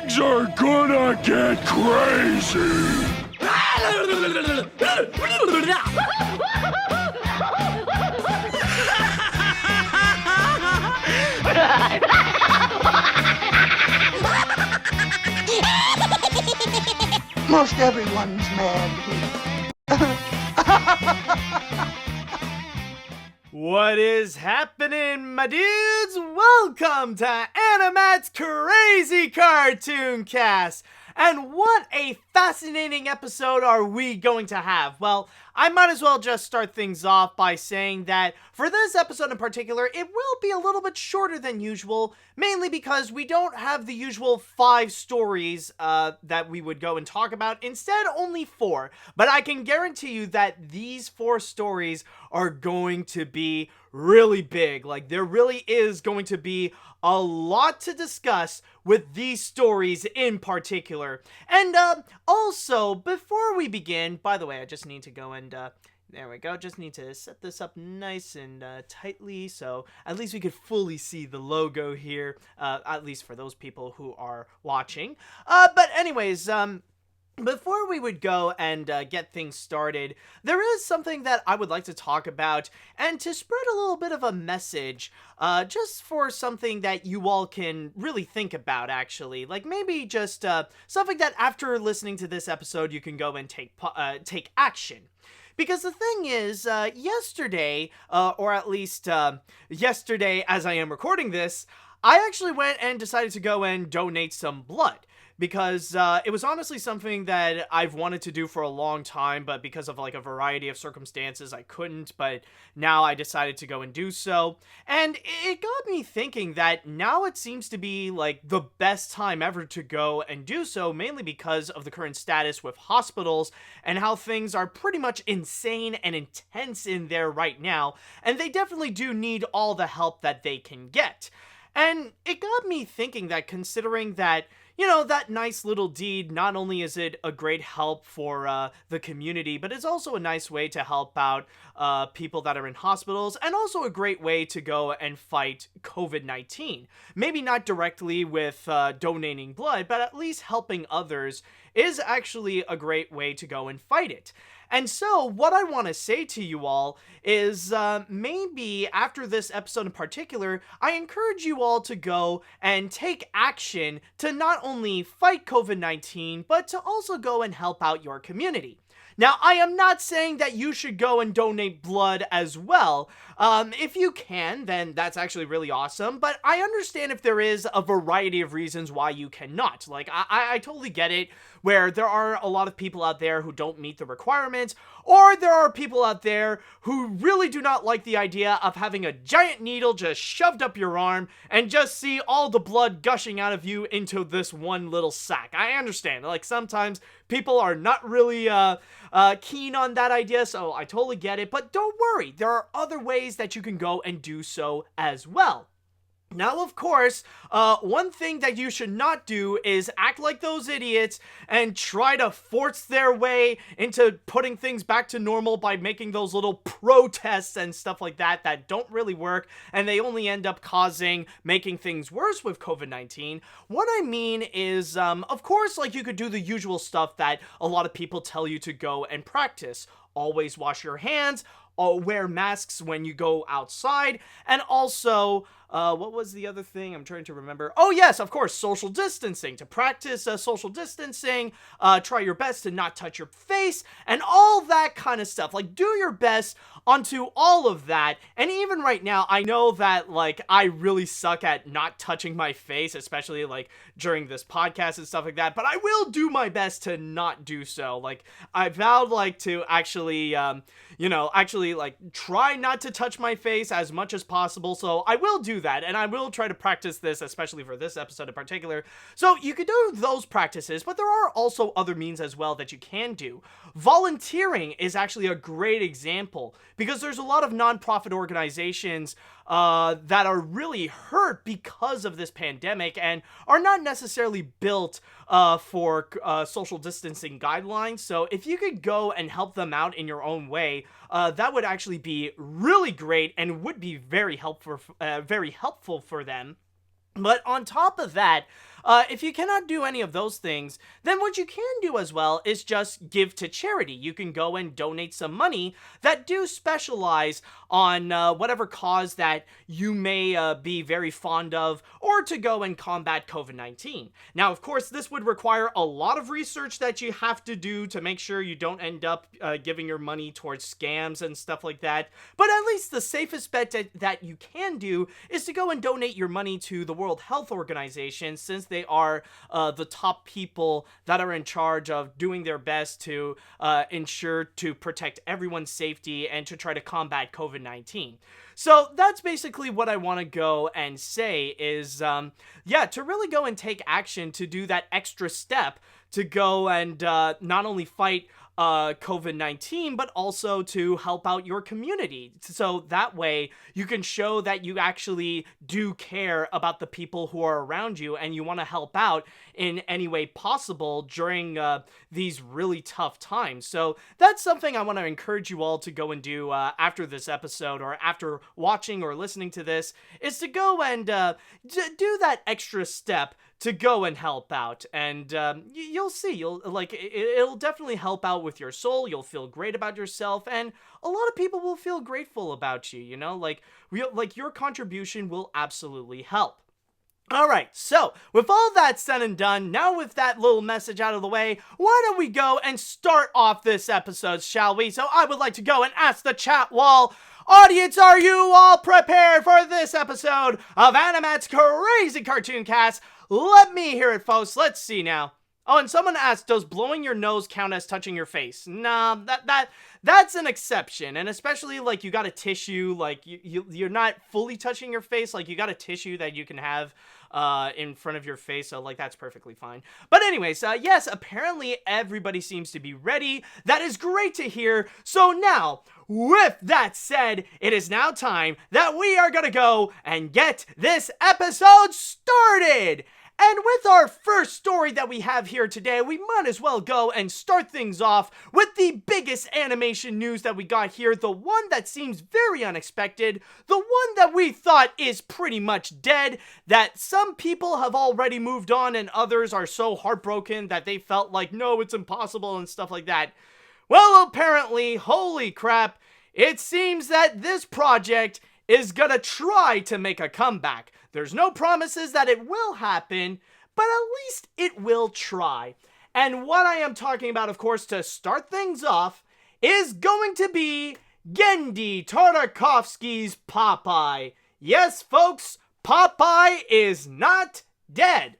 Things are gonna get crazy! Most everyone's mad here. What is happening, my dudes? Welcome to AniMat's Crazy Cartoon Cast! And what a fascinating episode are we going to have? Well, I might as well just start things off by saying that for this episode in particular, it will be a little bit shorter than usual, mainly because we don't have the usual 5 stories that we would go and talk about. Instead, only 4. But I can guarantee you that these 4 stories are going to be really big. Like, there really is going to be a lot to discuss with these stories in particular. And also, before we begin, by the way, I just need to go and there we go. Just need to set this up nice and tightly so at least we could fully see the logo here, at least for those people who are watching. But anyways, before we would go and get things started, there is something that I would like to talk about, and to spread a little bit of a message, just for something that you all can really think about, actually. Like, maybe just something that after listening to this episode, you can go and take action. Because the thing is, yesterday, or at least yesterday as I am recording this, I actually went and decided to go and donate some blood. Because it was honestly something that I've wanted to do for a long time, but because of like a variety of circumstances, I couldn't. But now I decided to go and do so. And it got me thinking that now it seems to be like the best time ever to go and do so, mainly because of the current status with hospitals and how things are pretty much insane and intense in there right now. And they definitely do need all the help that they can get. And it got me thinking that, considering that, you know, that nice little deed, not only is it a great help for the community, but it's also a nice way to help out people that are in hospitals, and also a great way to go and fight COVID-19. Maybe not directly with donating blood, but at least helping others is actually a great way to go and fight it. And so, what I want to say to you all is, maybe after this episode in particular, I encourage you all to go and take action to not only fight COVID-19, but to also go and help out your community. Now, I am not saying that you should go and donate blood as well. If you can, then that's actually really awesome, but I understand if there is a variety of reasons why you cannot. Like, I totally get it, where there are a lot of people out there who don't meet the requirements, or there are people out there who really do not like the idea of having a giant needle just shoved up your arm and just see all the blood gushing out of you into this one little sack. I understand, like, sometimes people are not really keen on that idea, so I totally get it, but don't worry, there are other ways that you can go and do so as well. Now, of course, one thing that you should not do is act like those idiots and try to force their way into putting things back to normal by making those little protests and stuff like that that don't really work, and they only end up making things worse with COVID-19. What I mean is, of course, like, you could do the usual stuff that a lot of people tell you to go and practice. Always wash your hands, wear masks when you go outside, and also, what was the other thing? I'm trying to remember. Oh yes, of course, social distancing. To practice social distancing, try your best to not touch your face, and all that kind of stuff. Like, do your best onto all of that. And even right now, I know that, like, I really suck at not touching my face, especially, like, during this podcast and stuff like that, but I will do my best to not do so. Like, I vowed, like, to actually, like, try not to touch my face as much as possible, so I will do that, and I will try to practice this, especially for this episode in particular. So you could do those practices, but there are also other means as well that you can do. Volunteering is actually a great example, because there's a lot of nonprofit organizations that are really hurt because of this pandemic and are not necessarily built for social distancing guidelines. So if you could go and help them out in your own way, that would actually be really great and would be very helpful for them. But on top of that, If you cannot do any of those things, then what you can do as well is just give to charity. You can go and donate some money that do specialize on whatever cause that you may be very fond of, or to go and combat COVID-19. Now, of course, this would require a lot of research that you have to do to make sure you don't end up giving your money towards scams and stuff like that. But at least the safest bet that you can do is to go and donate your money to the World Health Organization, since they are the top people that are in charge of doing their best to ensure to protect everyone's safety and to try to combat COVID-19. So that's basically what I want to go and say is, to really go and take action to do that extra step to go and not only fight COVID-19, but also to help out your community. So that way you can show that you actually do care about the people who are around you and you want to help out in any way possible during these really tough times. So that's something I want to encourage you all to go and do after this episode, or after watching or listening to this, is to go and do that extra step to go and help out. And you'll see, it'll definitely help out with your soul. You'll feel great about yourself, and a lot of people will feel grateful about you, you know, like your contribution will absolutely help. Alright, so with all that said and done, now with that little message out of the way, why don't we go and start off this episode, shall we? So I would like to go and ask the chat wall, audience, are you all prepared for this episode of AniMat's Crazy Cartoon Cast? Let me hear it, folks. Let's see now. Oh, and someone asked, does blowing your nose count as touching your face? Nah, that's an exception. And especially, like, you got a tissue, like, you're not fully touching your face. Like, you got a tissue that you can have in front of your face, so, like, that's perfectly fine. But anyways, yes, apparently everybody seems to be ready. That is great to hear. So now, with that said, it is now time that we are gonna go and get this episode started. And with our first story that we have here today, we might as well go and start things off with the biggest animation news that we got here, the one that seems very unexpected, the one that we thought is pretty much dead, that some people have already moved on and others are so heartbroken that they felt like, no, it's impossible and stuff like that. Well, apparently, holy crap, it seems that this project is gonna try to make a comeback. There's no promises that it will happen, but at least it will try. And what I am talking about, of course, to start things off, is going to be Genndy Tartakovsky's Popeye. Yes, folks, Popeye is not dead.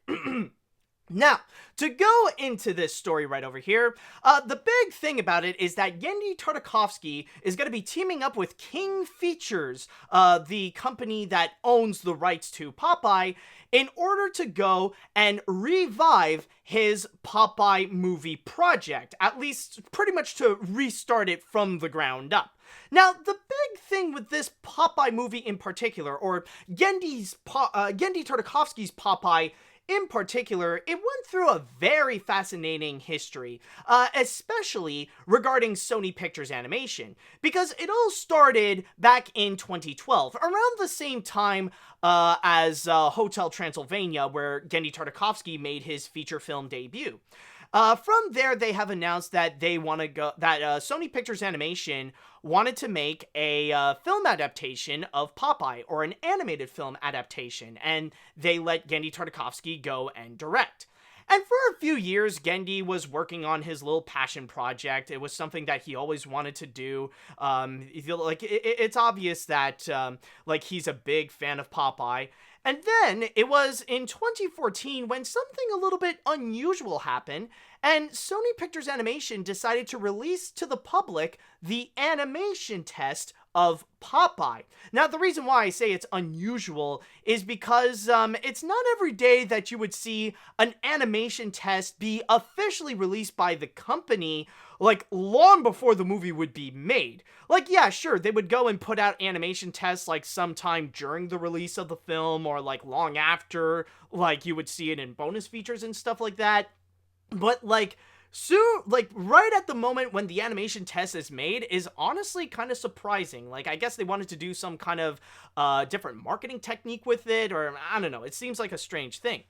Now, to go into this story right over here, the big thing about it is that Genndy Tartakovsky is going to be teaming up with King Features, the company that owns the rights to Popeye, in order to go and revive his Popeye movie project, at least pretty much to restart it from the ground up. Now, the big thing with this Popeye movie in particular, or Genndy Tartakovsky's Popeye in particular, it went through a very fascinating history, especially regarding Sony Pictures Animation, because it all started back in 2012, around the same time as Hotel Transylvania, where Genndy Tartakovsky made his feature film debut. From there, they have announced that Sony Pictures Animation wanted to make a film adaptation of Popeye, or an animated film adaptation, and they let Genndy Tartakovsky go and direct. And for a few years, Genndy was working on his little passion project. It was something that he always wanted to do. It's obvious that he's a big fan of Popeye. And then it was in 2014 when something a little bit unusual happened, and Sony Pictures Animation decided to release to the public the animation test of Popeye. Now, the reason why I say it's unusual is because it's not every day that you would see an animation test be officially released by the company, like, long before the movie would be made. Like, yeah, sure, they would go and put out animation tests, like, sometime during the release of the film, or, like, long after, like, you would see it in bonus features and stuff like that. But, like, soon, like, right at the moment when the animation test is made is honestly kind of surprising. Like, I guess they wanted to do some kind of different marketing technique with it, or I don't know, it seems like a strange thing.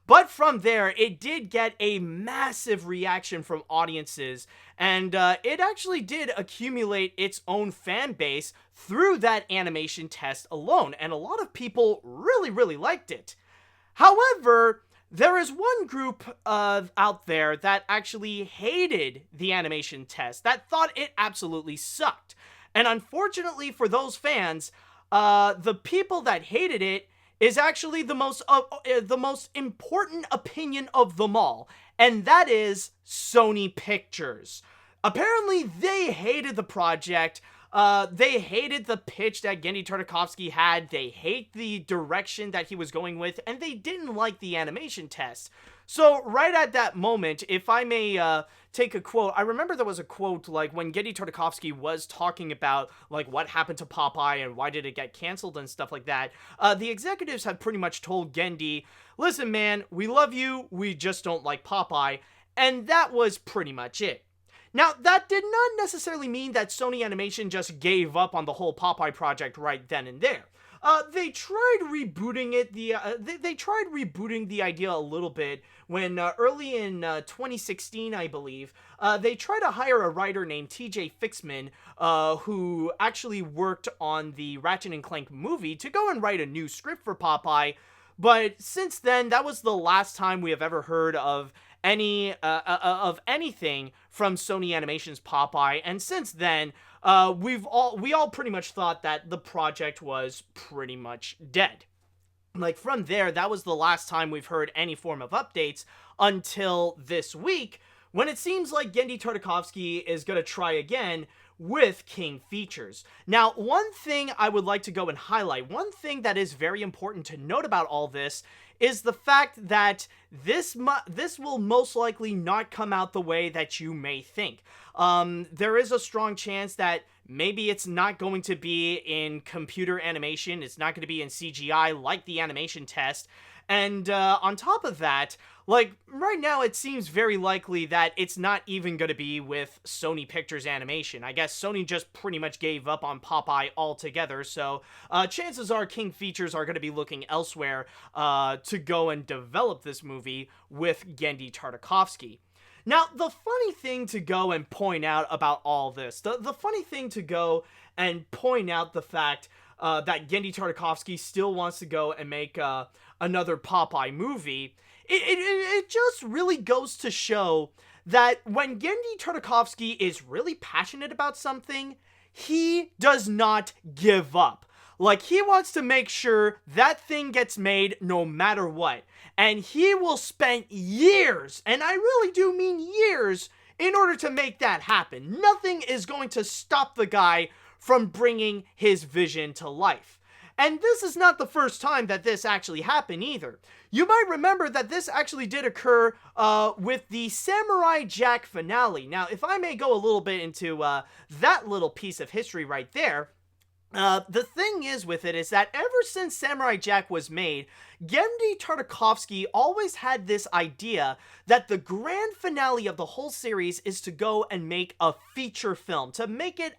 But from there, it did get a massive reaction from audiences, and it actually did accumulate its own fan base through that animation test alone, and a lot of people really, really liked it. However, there is one group out there that actually hated the animation test, that thought it absolutely sucked. And unfortunately for those fans, the people that hated it is actually the most important opinion of them all, and that is Sony Pictures. Apparently, they hated the project. They hated the pitch that Genndy Tartakovsky had. They hate the direction that he was going with, and they didn't like the animation test. So right at that moment, if I may take a quote, I remember there was a quote like when Genndy Tartakovsky was talking about like what happened to Popeye and why did it get canceled and stuff like that. The executives had pretty much told Genndy, listen man, we love you, we just don't like Popeye, and that was pretty much it. Now, that did not necessarily mean that Sony Animation just gave up on the whole Popeye project right then and there. They tried rebooting it. They tried rebooting the idea a little bit when early in 2016, I believe, they tried to hire a writer named T.J. Fixman, who actually worked on the Ratchet and Clank movie, to go and write a new script for Popeye. But since then, that was the last time we have ever heard of anything from Sony Animation's Popeye, and since then, we all pretty much thought that the project was pretty much dead. Like, from there, that was the last time we've heard any form of updates until this week, when it seems like Genndy Tartakovsky is gonna try again with King Features. Now, one thing I would like to go and highlight, one thing that is very important to note about all this, is the fact that this will most likely not come out the way that you may think. There is a strong chance that maybe it's not going to be in computer animation, it's not going to be in CGI like the animation test, and on top of that, like, right now it seems very likely that it's not even going to be with Sony Pictures Animation. I guess Sony just pretty much gave up on Popeye altogether, so chances are King Features are going to be looking elsewhere to go and develop this movie with Genndy Tartakovsky. Now, the funny thing to go and point out about all this, the funny thing to go and point out the fact that Genndy Tartakovsky still wants to go and make another Popeye movie, it just really goes to show that when Genndy Tartakovsky is really passionate about something, he does not give up. Like, he wants to make sure that thing gets made no matter what. And he will spend years, and I really do mean years, in order to make that happen. Nothing is going to stop the guy from bringing his vision to life. And this is not the first time that this actually happened either. You might remember that this actually did occur with the Samurai Jack finale. Now, if I may go a little bit into that little piece of history right there, the thing is with it is that ever since Samurai Jack was made, Genndy Tartakovsky always had this idea that the grand finale of the whole series is to go and make a feature film, to make it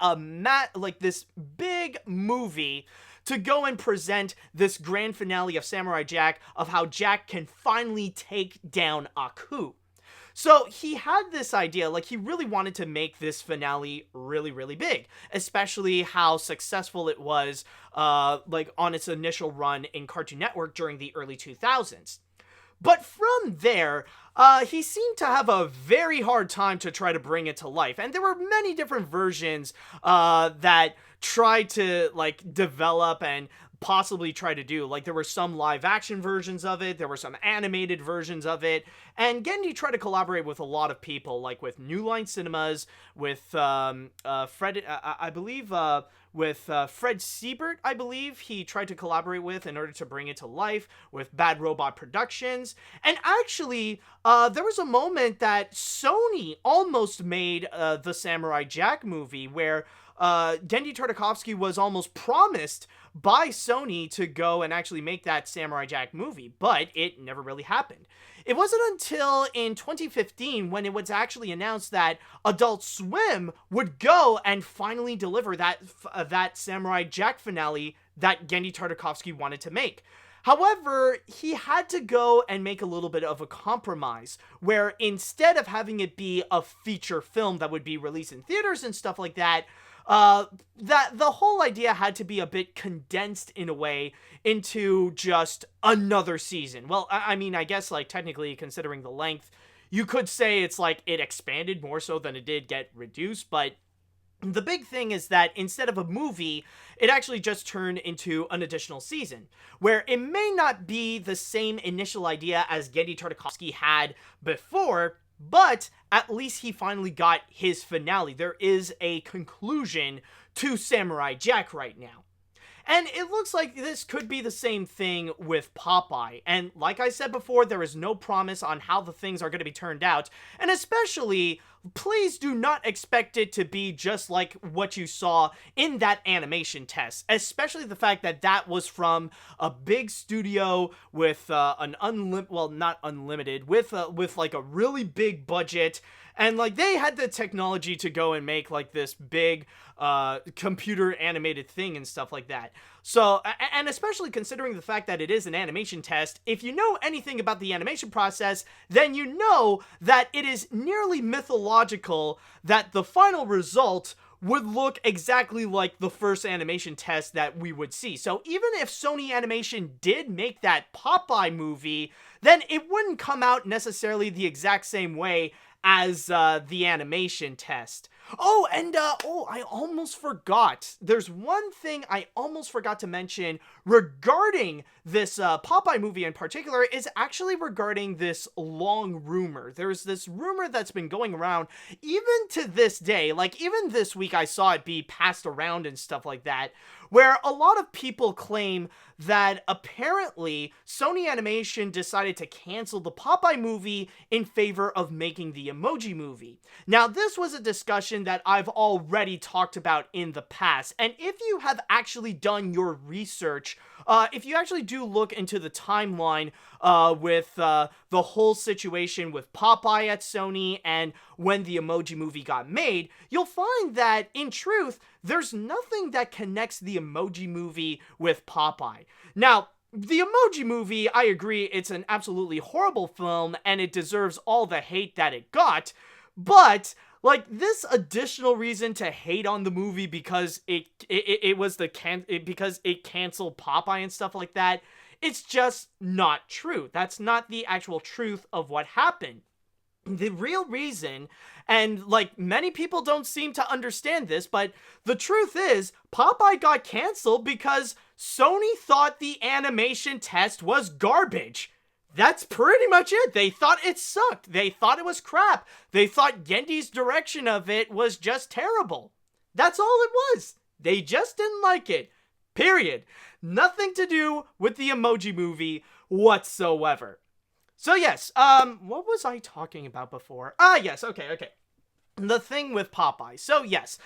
like this big movie, to go and present this grand finale of Samurai Jack, of how Jack can finally take down Aku. So he had this idea, like, he really wanted to make this finale really, really big, especially how successful it was, like, on its initial run in Cartoon Network during the early 2000s. But from there, he seemed to have a very hard time to try to bring it to life, and there were many different versions that tried to, like, develop and possibly try to do. Like, there were some live action versions of it, there were some animated versions of it, and Genndy tried to collaborate with a lot of people, like with New Line Cinemas, with Fred, I believe, with Fred Siebert, I believe, he tried to collaborate with in order to bring it to life, with Bad Robot Productions, and actually, there was a moment that Sony almost made the Samurai Jack movie, where Genndy Tartakovsky was almost promised by Sony to go and actually make that Samurai Jack movie, but it never really happened. It wasn't until in 2015 when it was actually announced that Adult Swim would go and finally deliver that Samurai Jack finale that Genndy Tartakovsky wanted to make. However, he had to go and make a little bit of a compromise, where instead of having it be a feature film that would be released in theaters and stuff like that, that the whole idea had to be a bit condensed in a way into just another season. Well, I mean, I guess, like, technically, considering the length, you could say it's like it expanded more so than it did get reduced, but the big thing is that instead of a movie, it actually just turned into an additional season, where it may not be the same initial idea as Genndy Tartakovsky had before, but at least he finally got his finale. There is a conclusion to Samurai Jack right now. And it looks like this could be the same thing with Popeye. And like I said before, there is no promise on how the things are going to be turned out. And especially, please do not expect it to be just like what you saw in that animation test. Especially the fact that that was from a big studio with an not unlimited, with like a really big budget. And, like, they had the technology to go and make, like, this big, computer animated thing and stuff like that. So, and especially considering the fact that it is an animation test, if you know anything about the animation process, then you know that it is nearly mythological that the final result would look exactly like the first animation test that we would see. So even if Sony Animation did make that Popeye movie, then it wouldn't come out necessarily the exact same way as the animation test. Oh, and I almost forgot. There's one thing I almost forgot to mention regarding this Popeye movie in particular, is actually regarding this long rumor. There's this rumor that's been going around even to this day. Like, even this week I saw it be passed around and stuff like that, where a lot of people claim that apparently Sony Animation decided to cancel the Popeye movie in favor of making the Emoji Movie. Now, this was a discussion that I've already talked about in the past, and if you have actually done your research, if you actually do look into the timeline with the whole situation with Popeye at Sony and when the Emoji Movie got made, you'll find that, in truth, there's nothing that connects the Emoji Movie with Popeye. Now, the Emoji Movie, I agree, it's an absolutely horrible film, and it deserves all the hate that it got, but like, this additional reason to hate on the movie because because it canceled Popeye and stuff like that, it's just not true. That's not the actual truth of what happened. The real reason, and like, many people don't seem to understand this, but the truth is, Popeye got canceled because Sony thought the animation test was garbage. That's pretty much it. They thought it sucked. They thought it was crap. They thought Genndy's direction of it was just terrible. That's all it was. They just didn't like it. Period. Nothing to do with the Emoji Movie whatsoever. So yes, what was I talking about before? Yes, okay. The thing with Popeye. So yes,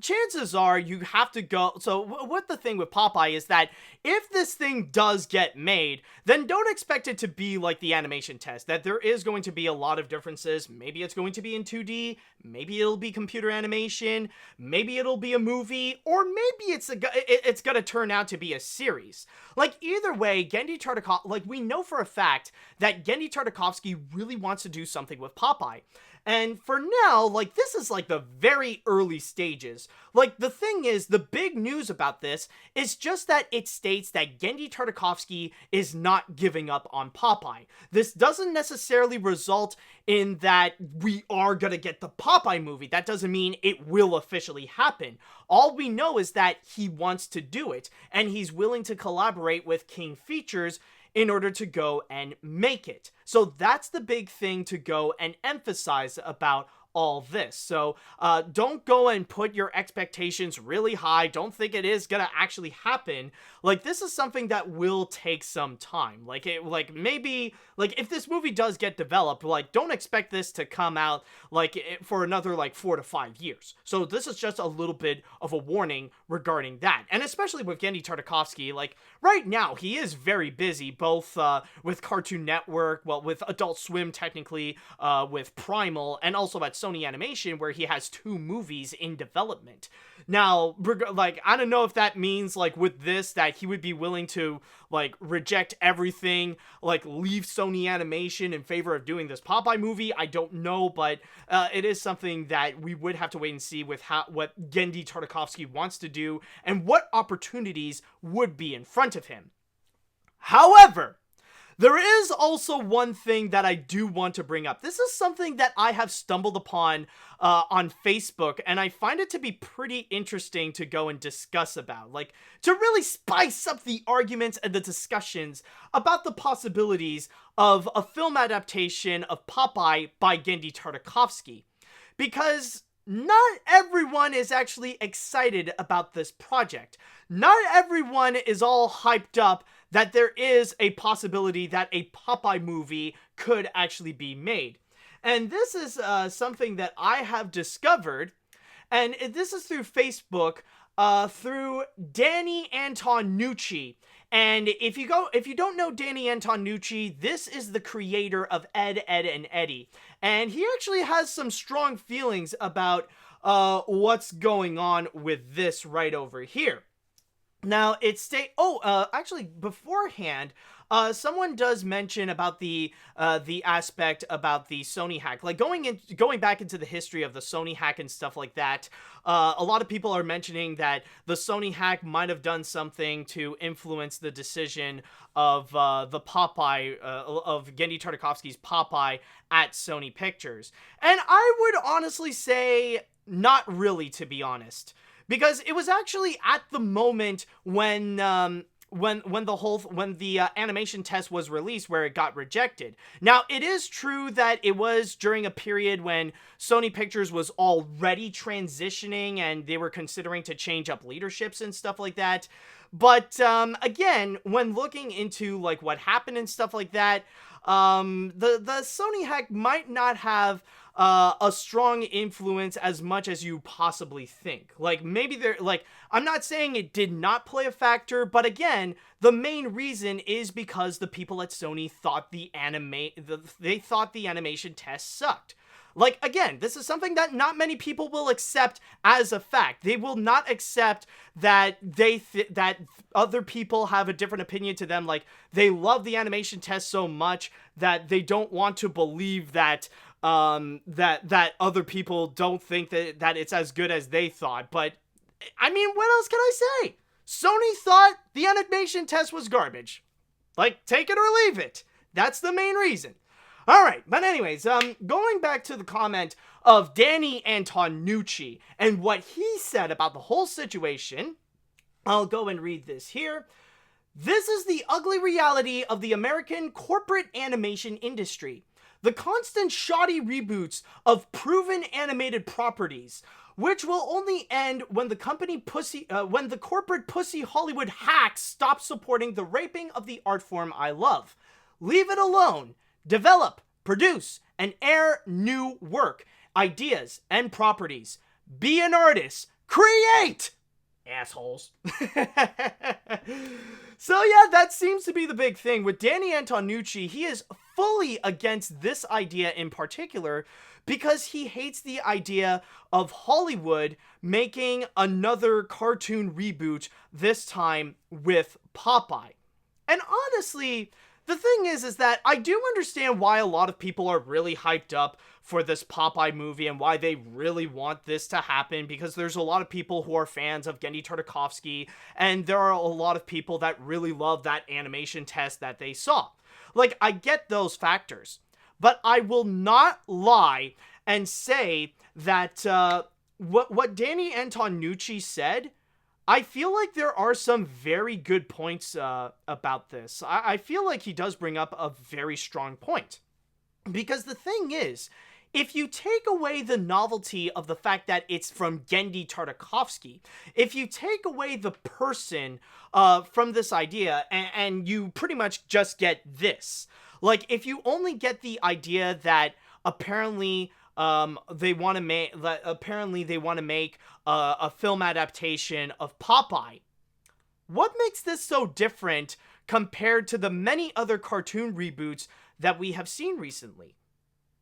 chances are you have to go. So what the thing with Popeye is that if this thing does get made, then don't expect it to be like the animation test, that there is going to be a lot of differences. Maybe it's going to be in 2D, maybe it'll be computer animation, maybe it'll be a movie, or maybe it's gonna turn out to be a series. Like, either way, Genndy Tartakovsky, like, we know for a fact that Genndy Tartakovsky really wants to do something with Popeye. And for now, like, this is like the very early stages. Like, the thing is, the big news about this is just that it states that Genndy Tartakovsky is not giving up on Popeye. This doesn't necessarily result in that we are gonna get the Popeye movie. That doesn't mean it will officially happen. All we know is that he wants to do it, and he's willing to collaborate with King Features in order to go and make it. So that's the big thing to go and emphasize about all this. So don't go and put your expectations really high. Don't think it is gonna actually happen. Like, this is something that will take some time. Like, maybe if this movie does get developed, like, don't expect this to come out for another 4 to 5 years. So this is just a little bit of a warning regarding that. And especially with Genndy Tartakovsky, like, right now he is very busy, both with Cartoon Network, well, with Adult Swim technically, with Primal, and also at Sony Animation, where he has 2 movies in development. Now, like, I don't know if that means, like, with this, that he would be willing to, like, reject everything, like, leave Sony Animation in favor of doing this Popeye movie. I don't know, but it is something that we would have to wait and see with what Genndy Tartakovsky wants to do and what opportunities would be in front of him. However, there is also one thing that I do want to bring up. This is something that I have stumbled upon on Facebook, and I find it to be pretty interesting to go and discuss about. Like, to really spice up the arguments and the discussions about the possibilities of a film adaptation of Popeye by Genndy Tartakovsky. Because not everyone is actually excited about this project. Not everyone is all hyped up that there is a possibility that a Popeye movie could actually be made. And this is something that I have discovered, and this is through Facebook, through Danny Antonucci. And if you don't know Danny Antonucci, this is the creator of Ed, Edd n Eddy. And he actually has some strong feelings about what's going on with this right over here. Now, actually, beforehand, someone does mention about the aspect about the Sony hack, like going back into the history of the Sony hack and stuff like that. A lot of people are mentioning that the Sony hack might have done something to influence the decision of the Popeye, of Genndy Tartakovsky's Popeye at Sony Pictures. And I would honestly say not really, to be honest. Because it was actually at the moment when the animation test was released where it got rejected. Now, it is true that it was during a period when Sony Pictures was already transitioning and they were considering to change up leaderships and stuff like that. But again, when looking into like what happened and stuff like that, the Sony hack might not have a strong influence as much as you possibly think. Like, maybe I'm not saying it did not play a factor, but again, the main reason is because the people at Sony thought the animation test sucked. Like, again, this is something that not many people will accept as a fact. They will not accept that that other people have a different opinion to them. Like, they love the animation test so much that they don't want to believe that that other people don't think that it's as good as they thought. But I mean, what else can I say? Sony thought the animation test was garbage. Like, take it or leave it. That's the main reason. All right, but anyways, going back to the comment of Danny Antonucci and what he said about the whole situation, I'll go and read this here. This is the ugly reality of the American corporate animation industry. The constant shoddy reboots of proven animated properties, which will only end when the corporate pussy Hollywood hacks stop supporting the raping of the art form I love. Leave it alone. Develop, produce, and air new work, ideas, and properties. Be an artist. Create! Assholes. So yeah, that seems to be the big thing. With Danny Antonucci, he is fully against this idea in particular because he hates the idea of Hollywood making another cartoon reboot, this time with Popeye. And honestly, the thing is that I do understand why a lot of people are really hyped up for this Popeye movie and why they really want this to happen, because there's a lot of people who are fans of Genndy Tartakovsky, and there are a lot of people that really love that animation test that they saw. Like, I get those factors, but I will not lie and say that what Danny Antonucci said, I feel like there are some very good points about this. I feel like he does bring up a very strong point. Because the thing is, if you take away the novelty of the fact that it's from Genndy Tartakovsky, if you take away the person from this idea and you pretty much just get this, like, if you only get the idea that apparently they want to make a film adaptation of Popeye, what makes this so different compared to the many other cartoon reboots that we have seen recently?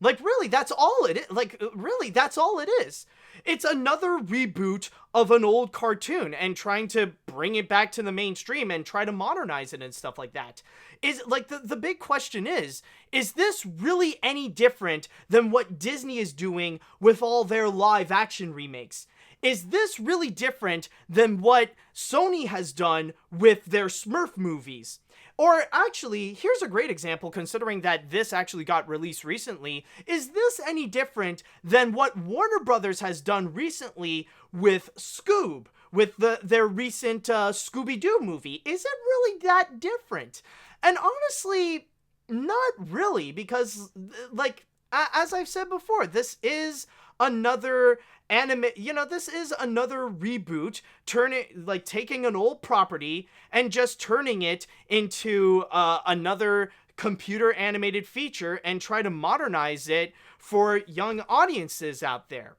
Like, really, that's all it is. Like, really, that's all it is. It's another reboot of an old cartoon and trying to bring it back to the mainstream and try to modernize it and stuff like that. Is, like, the big question is this really any different than what Disney is doing with all their live action remakes? Is this really different than what Sony has done with their Smurf movies? Or actually, here's a great example considering that this actually got released recently. Is this any different than what Warner Brothers has done recently with Scoob, with their recent Scooby-Doo movie? Is it really that different? And honestly, not really, because, like, as I've said before, this is another this is another reboot, taking an old property and just turning it into another computer animated feature and try to modernize it for young audiences out there.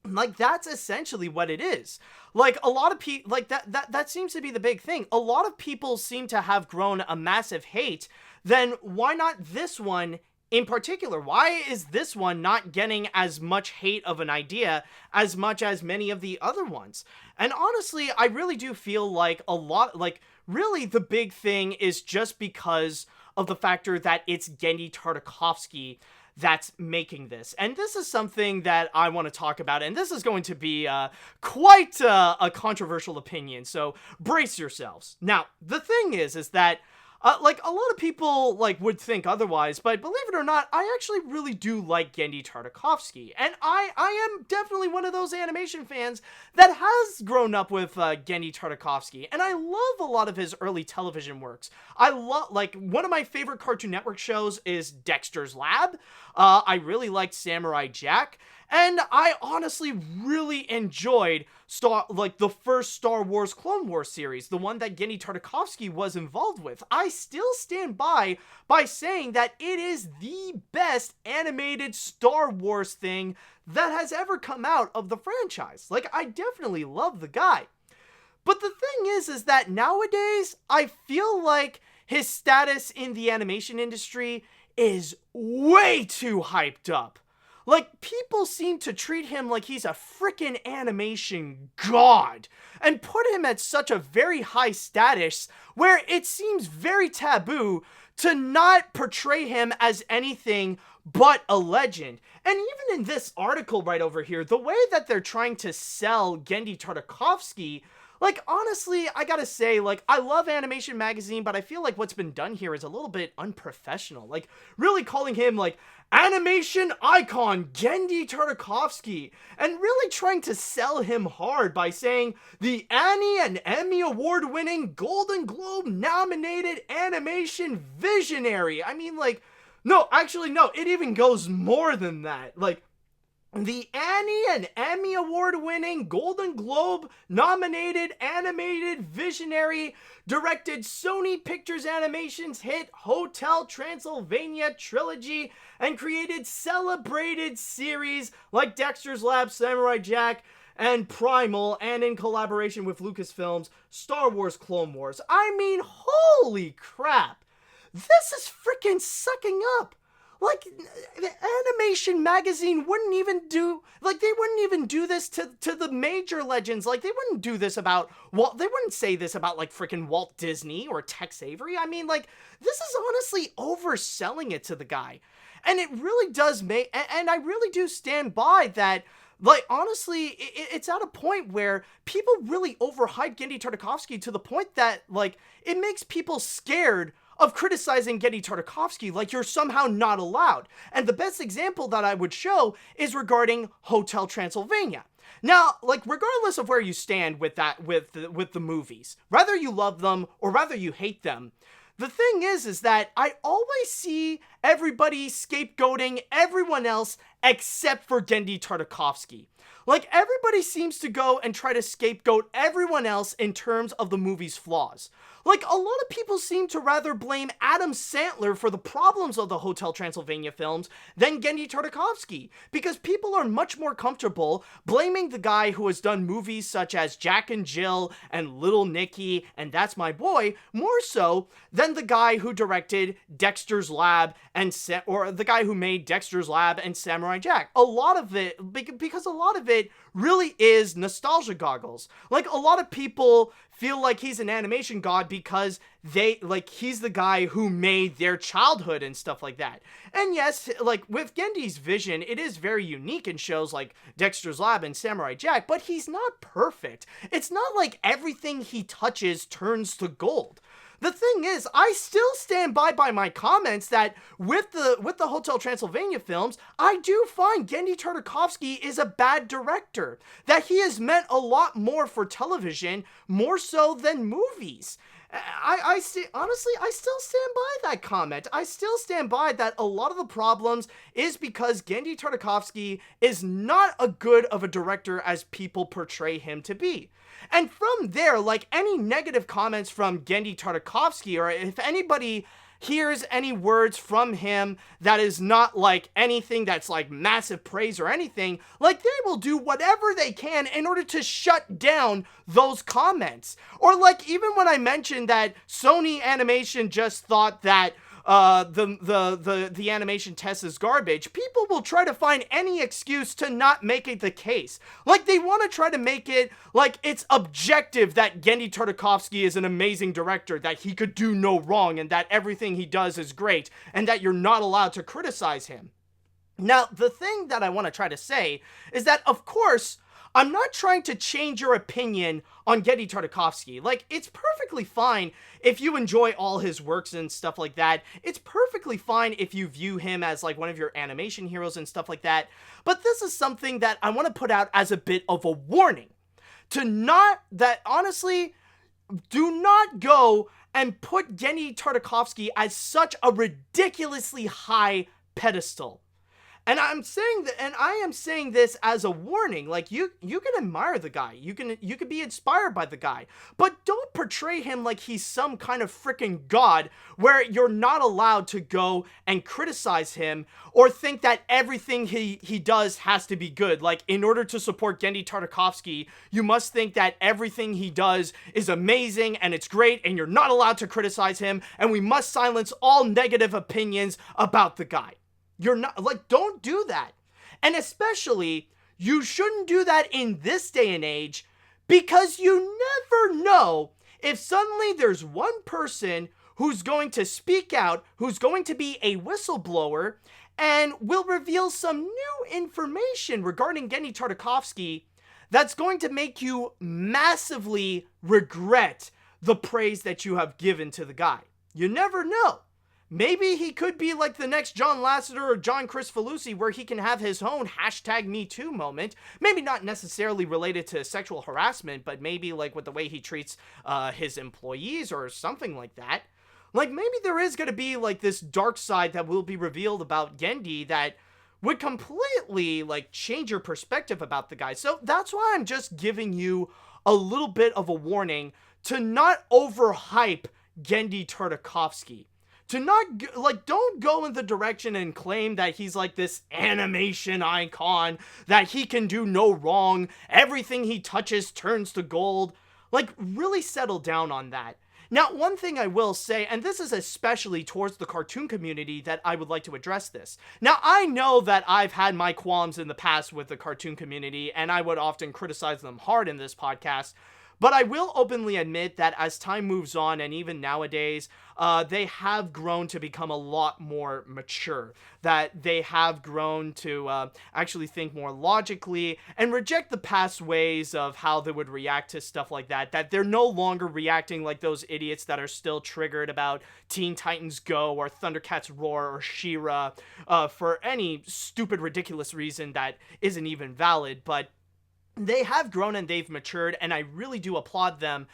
Like, that's essentially what it is. Like, a lot of people, like, that seems to be the big thing. A lot of people seem to have grown a massive hate. Then why not this one in particular? Why is this one not getting as much hate of an idea as much as many of the other ones? And honestly, I really do feel like really the big thing is just because of the factor that it's Genndy Tartakovsky that's making this. And this is something that I want to talk about, and this is going to be quite a controversial opinion, so brace yourselves. Now, the thing is that a lot of people, would think otherwise, but believe it or not, I actually really do like Genndy Tartakovsky, and I am definitely one of those animation fans that has grown up with Genndy Tartakovsky, and I love a lot of his early television works. I love, one of my favorite Cartoon Network shows is Dexter's Lab. I really liked Samurai Jack, and I honestly really enjoyed the first Star Wars Clone Wars series, the one that Genndy Tartakovsky was involved with. I still stand by saying that it is the best animated Star Wars thing that has ever come out of the franchise. Like, I definitely love the guy. But the thing is that nowadays, I feel like his status in the animation industry is way too hyped up. Like, people seem to treat him like he's a frickin' animation god, and put him at such a very high status where it seems very taboo to not portray him as anything but a legend. And even in this article right over here, the way that they're trying to sell Genndy Tartakovsky, honestly, I gotta say, I love Animation Magazine, but I feel like what's been done here is a little bit unprofessional. Really calling him, animation icon Genndy Tartakovsky, and really trying to sell him hard by saying the Annie and Emmy award-winning Golden Globe nominated animation visionary. I mean, no, it even goes more than that. The Annie and Emmy award-winning Golden Globe nominated animated visionary directed Sony Pictures Animation's hit Hotel Transylvania trilogy and created celebrated series like Dexter's Lab, Samurai Jack, and Primal, and in collaboration with Lucasfilms, Star Wars Clone Wars. I mean, holy crap! This is freaking sucking up! The Animation Magazine wouldn't even do, they wouldn't even do this to the major legends. They wouldn't do this about they wouldn't say this about, freaking Walt Disney or Tex Avery. I mean, this is honestly overselling it to the guy. And it really does and I really do stand by that. Honestly, it's at a point where people really overhype Genndy Tartakovsky to the point that, it makes people scared of criticizing Genndy Tartakovsky like you're somehow not allowed. And the best example that I would show is regarding Hotel Transylvania. Now, regardless of where you stand with the movies, whether you love them or whether you hate them, the thing is that I always see everybody scapegoating everyone else except for Genndy Tartakovsky. Everybody seems to go and try to scapegoat everyone else in terms of the movie's flaws. A lot of people seem to rather blame Adam Sandler for the problems of the Hotel Transylvania films than Genndy Tartakovsky, because people are much more comfortable blaming the guy who has done movies such as Jack and Jill and Little Nicky and That's My Boy, more so than the guy who directed Dexter's Lab or the guy who made Dexter's Lab and Samurai Jack. A lot of it, because a lot of it really is nostalgia goggles. Like, a lot of people feel like he's an animation god because he's the guy who made their childhood and stuff like that. And yes, like, with Genndy's vision, it is very unique in shows like Dexter's Lab and Samurai Jack, but he's not perfect. It's not like everything he touches turns to gold. The thing is, I still stand by my comments that with the Hotel Transylvania films, I do find Genndy Tartakovsky is a bad director. That he has meant a lot more for television, more so than movies. Honestly, I still stand by that comment. I still stand by that a lot of the problems is because Genndy Tartakovsky is not as good of a director as people portray him to be. And from there, like, any negative comments from Genndy Tartakovsky, or if anybody hears any words from him that is not like anything that's like massive praise or anything, like, they will do whatever they can in order to shut down those comments. Or like, even when I mentioned that Sony Animation just thought that the animation test is garbage, people will try to find any excuse to not make it the case. Like, they want to try to make it like it's objective that Genndy Tartakovsky is an amazing director, that he could do no wrong, and that everything he does is great, and that you're not allowed to criticize him. Now, the thing that I want to try to say is that, of course, I'm not trying to change your opinion on Genndy Tartakovsky. Like, it's perfectly fine if you enjoy all his works and stuff like that. It's perfectly fine if you view him as like one of your animation heroes and stuff like that. But this is something that I want to put out as a bit of a warning. Honestly, do not go and put Genndy Tartakovsky as such a ridiculously high pedestal. And I am saying this as a warning. Like, you can admire the guy. You can be inspired by the guy. But don't portray him like he's some kind of freaking god where you're not allowed to go and criticize him or think that everything he does has to be good. Like, in order to support Genndy Tartakovsky, you must think that everything he does is amazing and it's great and you're not allowed to criticize him, and we must silence all negative opinions about the guy. You're not, like, don't do that. And especially, you shouldn't do that in this day and age, because you never know if suddenly there's one person who's going to speak out, who's going to be a whistleblower, and will reveal some new information regarding Genndy Tartakovsky that's going to make you massively regret the praise that you have given to the guy. You never know. Maybe he could be like the next John Lasseter or John Kricfalusi, where he can have his own #MeToo moment. Maybe not necessarily related to sexual harassment, but maybe like with the way he treats his employees or something like that. Like, maybe there is going to be like this dark side that will be revealed about Genndy that would completely like change your perspective about the guy. So that's why I'm just giving you a little bit of a warning to not overhype Genndy Tartakovsky. To not, like, don't go in the direction and claim that he's like this animation icon, that he can do no wrong, everything he touches turns to gold. Like, really settle down on that. Now, one thing I will say, and this is especially towards the cartoon community that I would like to address this. Now, I know that I've had my qualms in the past with the cartoon community, and I would often criticize them hard in this podcast. But I will openly admit that as time moves on, and even nowadays, they have grown to become a lot more mature. That they have grown to actually think more logically and reject the past ways of how they would react to stuff like that. That they're no longer reacting like those idiots that are still triggered about Teen Titans Go or Thundercats Roar or She-Ra for any stupid, ridiculous reason that isn't even valid. But they have grown and they've matured, and I really do applaud them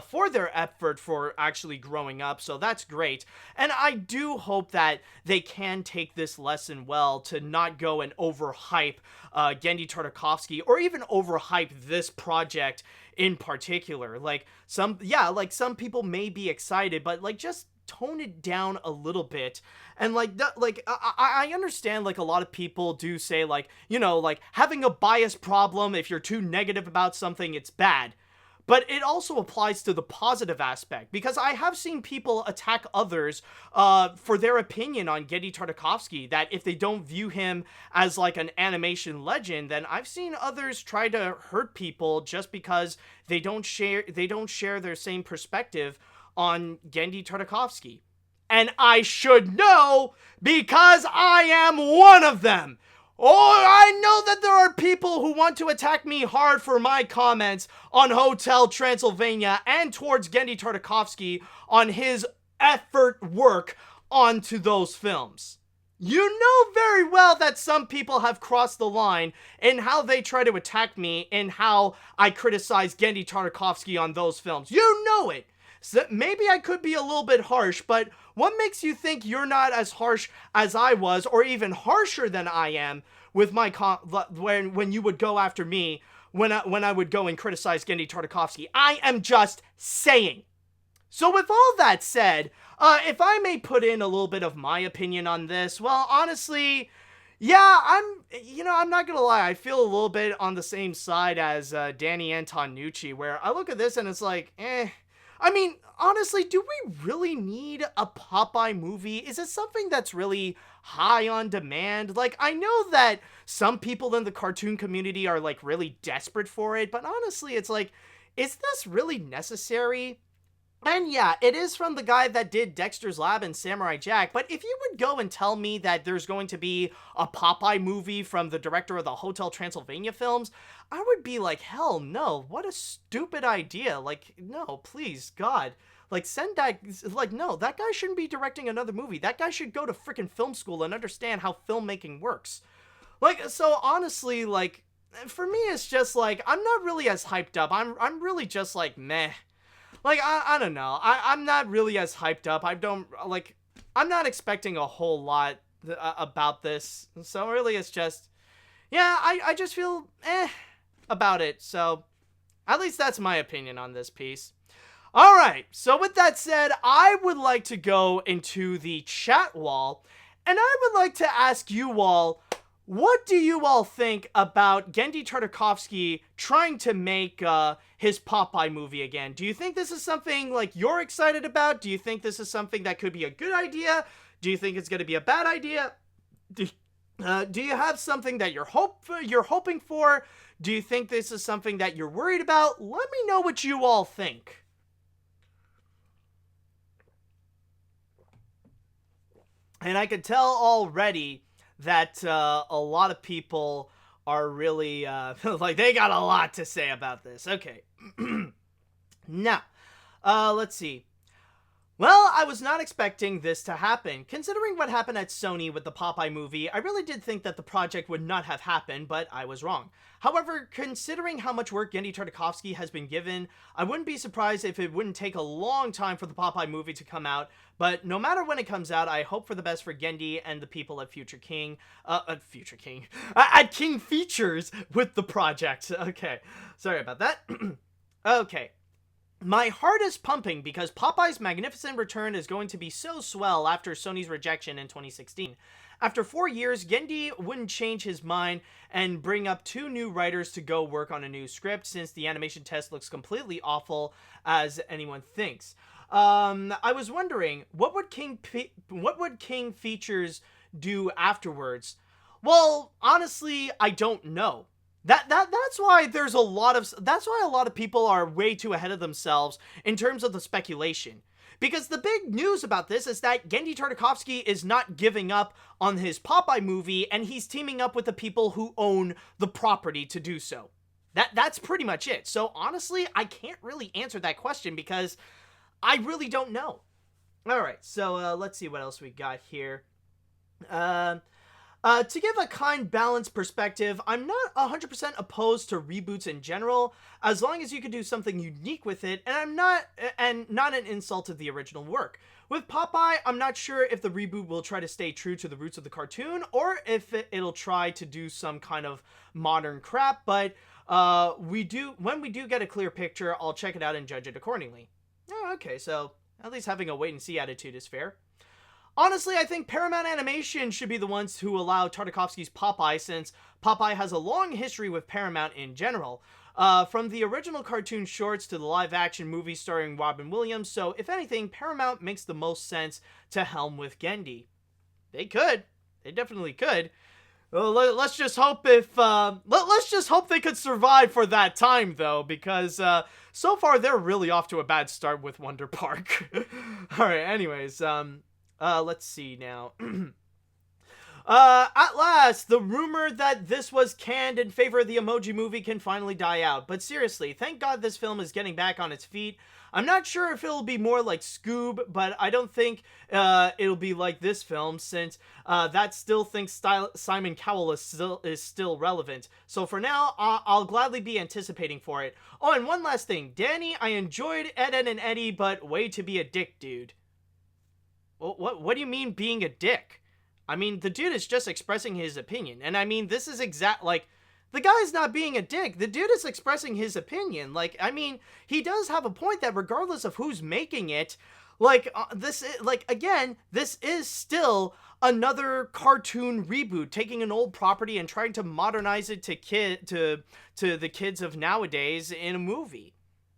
for their effort for actually growing up, so that's great. And I do hope that they can take this lesson well to not go and overhype Genndy Tartakovsky, or even overhype this project in particular. Like, some people may be excited, but like, just tone it down a little bit. And I understand, like, a lot of people do say, like, you know, like, having a bias problem, if you're too negative about something, it's bad. But it also applies to the positive aspect, because I have seen people attack others for their opinion on Genndy Tartakovsky, that if they don't view him as like an animation legend, then I've seen others try to hurt people just because they don't share their same perspective on Genndy Tartakovsky. And I should know, because I am one of them. Oh, I know that there are people who want to attack me hard for my comments on Hotel Transylvania and towards Genndy Tartakovsky on his effort work onto those films. You know very well that some people have crossed the line in how they try to attack me and how I criticize Genndy Tartakovsky on those films. You know it. So maybe I could be a little bit harsh, but what makes you think you're not as harsh as I was, or even harsher than I am, with my when you would go after me when I would go and criticize Genndy Tartakovsky? I am just saying. So with all that said, if I may put in a little bit of my opinion on this, well, honestly, yeah, I'm not gonna lie, I feel a little bit on the same side as Danny Antonucci, where I look at this and it's like, I mean, honestly, do we really need a Popeye movie? Is it something that's really high on demand? Like, I know that some people in the cartoon community are, like, really desperate for it, but honestly, it's like, is this really necessary? And yeah, it is from the guy that did Dexter's Lab and Samurai Jack, but if you would go and tell me that there's going to be a Popeye movie from the director of the Hotel Transylvania films, I would be like, hell no, what a stupid idea. Like, no, please, God. Like, send that, like, no, that guy shouldn't be directing another movie. That guy should go to frickin' film school and understand how filmmaking works. Like, so honestly, like, for me, it's just like, I'm not really as hyped up. I'm really just like, meh. Like, I don't know. I'm not really as hyped up. I'm not expecting a whole lot about this. So really, it's just, yeah, I just feel about it. So at least that's my opinion on this piece. All right. So with that said, I would like to go into the chat wall, and I would like to ask you all, what do you all think about Genndy Tartakovsky trying to make his Popeye movie again? Do you think this is something like you're excited about? Do you think this is something that could be a good idea? Do you think it's going to be a bad idea? Do you have something that you're hoping for? Do you think this is something that you're worried about? Let me know what you all think. And I can tell already that a lot of people are really, like, they got a lot to say about this. Okay. Now, let's see. Well, I was not expecting this to happen. Considering what happened at Sony with the Popeye movie, I really did think that the project would not have happened, but I was wrong. However, considering how much work Genndy Tartakovsky has been given, I wouldn't be surprised if it wouldn't take a long time for the Popeye movie to come out, but no matter when it comes out, I hope for the best for Genndy and the people at at King Features with the project. Okay, sorry about that. Okay. My heart is pumping because Popeye's magnificent return is going to be so swell after Sony's rejection in 2016. After 4 years, Genndy wouldn't change his mind and bring up 2 new writers to go work on a new script, since the animation test looks completely awful as anyone thinks. I was wondering, what would King Features do afterwards? Well, honestly, I don't know. That's why a lot of people are way too ahead of themselves in terms of the speculation. Because the big news about this is that Genndy Tartakovsky is not giving up on his Popeye movie, and he's teaming up with the people who own the property to do so. That's pretty much it. So honestly, I can't really answer that question because I really don't know. Alright, so let's see what else we got here. To give a kind, balanced perspective, I'm not 100% opposed to reboots in general, as long as you can do something unique with it, and not an insult to the original work. With Popeye, I'm not sure if the reboot will try to stay true to the roots of the cartoon, or if it'll try to do some kind of modern crap, but when we do get a clear picture, I'll check it out and judge it accordingly. Oh, okay, so at least having a wait-and-see attitude is fair. Honestly, I think Paramount Animation should be the ones who allow Tartakovsky's Popeye, since Popeye has a long history with Paramount in general. from the original cartoon shorts to the live-action movie starring Robin Williams, so if anything, Paramount makes the most sense to helm with Genndy. They could. They definitely could. Let's just hope let's just hope they could survive for that time, though, because so far they're really off to a bad start with Wonder Park. All right, anyways, let's see now. At last, the rumor that this was canned in favor of the Emoji Movie can finally die out. But seriously, thank God this film is getting back on its feet. I'm not sure if it'll be more like Scoob, but I don't think it'll be like this film, since that still thinks Simon Cowell is still relevant. So for now, I'll gladly be anticipating for it. Oh, and one last thing. Danny, I enjoyed Ed, Edd and Eddy, but way to be a dick, dude. What do you mean being a dick? I mean, the dude is just expressing his opinion. And I mean, this is the guy's not being a dick. The dude is expressing his opinion. Like, I mean, he does have a point that regardless of who's making it, this is still another cartoon reboot, taking an old property and trying to modernize it to the kids of nowadays in a movie.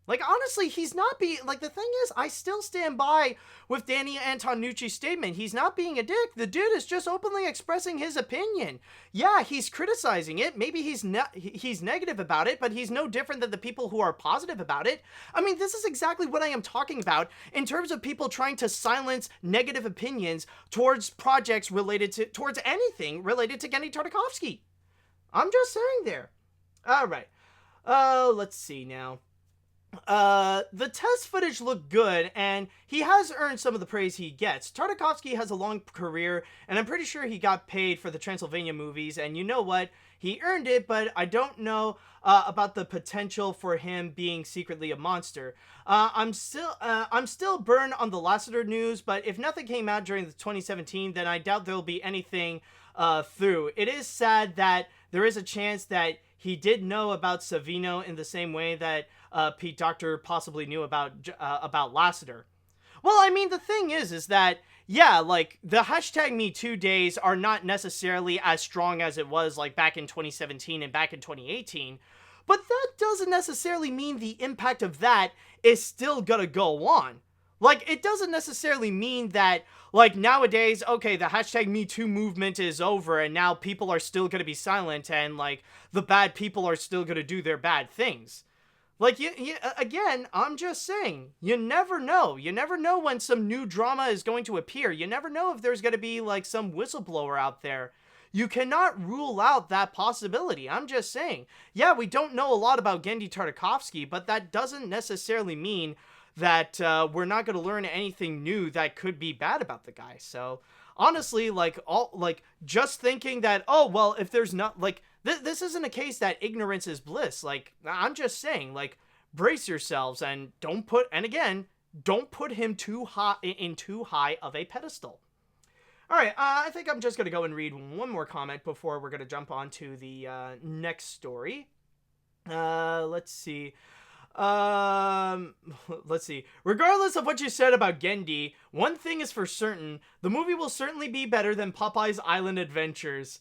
Like, honestly, he's not being, like, the thing is, I still stand by with Danny Antonucci's statement. He's not being a dick. The dude is just openly expressing his opinion. Yeah, he's criticizing it. Maybe he's negative about it, but he's no different than the people who are positive about it. I mean, this is exactly what I am talking about in terms of people trying to silence negative opinions towards projects towards anything related to Genndy Tartakovsky. I'm just saying there. All right. Let's see now. The test footage looked good, and he has earned some of the praise he gets. Tartakovsky has a long career, and I'm pretty sure he got paid for the Transylvania movies, and you know what? He earned it, but I don't know about the potential for him being secretly a monster. I'm still burned on the Lasseter news, but if nothing came out during the 2017, then I doubt there'll be anything through. It is sad that there is a chance that he did know about Savino in the same way that Pete Docter possibly knew about Lasseter. Well, I mean, the thing is that, yeah, like, the hashtag #MeToo days are not necessarily as strong as it was, like, back in 2017 and back in 2018, but that doesn't necessarily mean the impact of that is still gonna go on. Like, it doesn't necessarily mean that, like, nowadays, okay, the hashtag #MeToo movement is over and now people are still gonna be silent and, like, the bad people are still gonna do their bad things. Like, again, I'm just saying, you never know. You never know when some new drama is going to appear. You never know if there's going to be, like, some whistleblower out there. You cannot rule out that possibility. I'm just saying. Yeah, we don't know a lot about Genndy Tartakovsky, but that doesn't necessarily mean that we're not going to learn anything new that could be bad about the guy. So, honestly, just thinking that, oh, well, if there's not, like, this isn't a case that ignorance is bliss. Like, I'm just saying, like, brace yourselves and don't put him too high of a pedestal. All right, I think I'm just going to go and read one more comment before we're going to jump on to the next story. Let's see. Regardless of what you said about Genndy, one thing is for certain, the movie will certainly be better than Popeye's Island Adventures.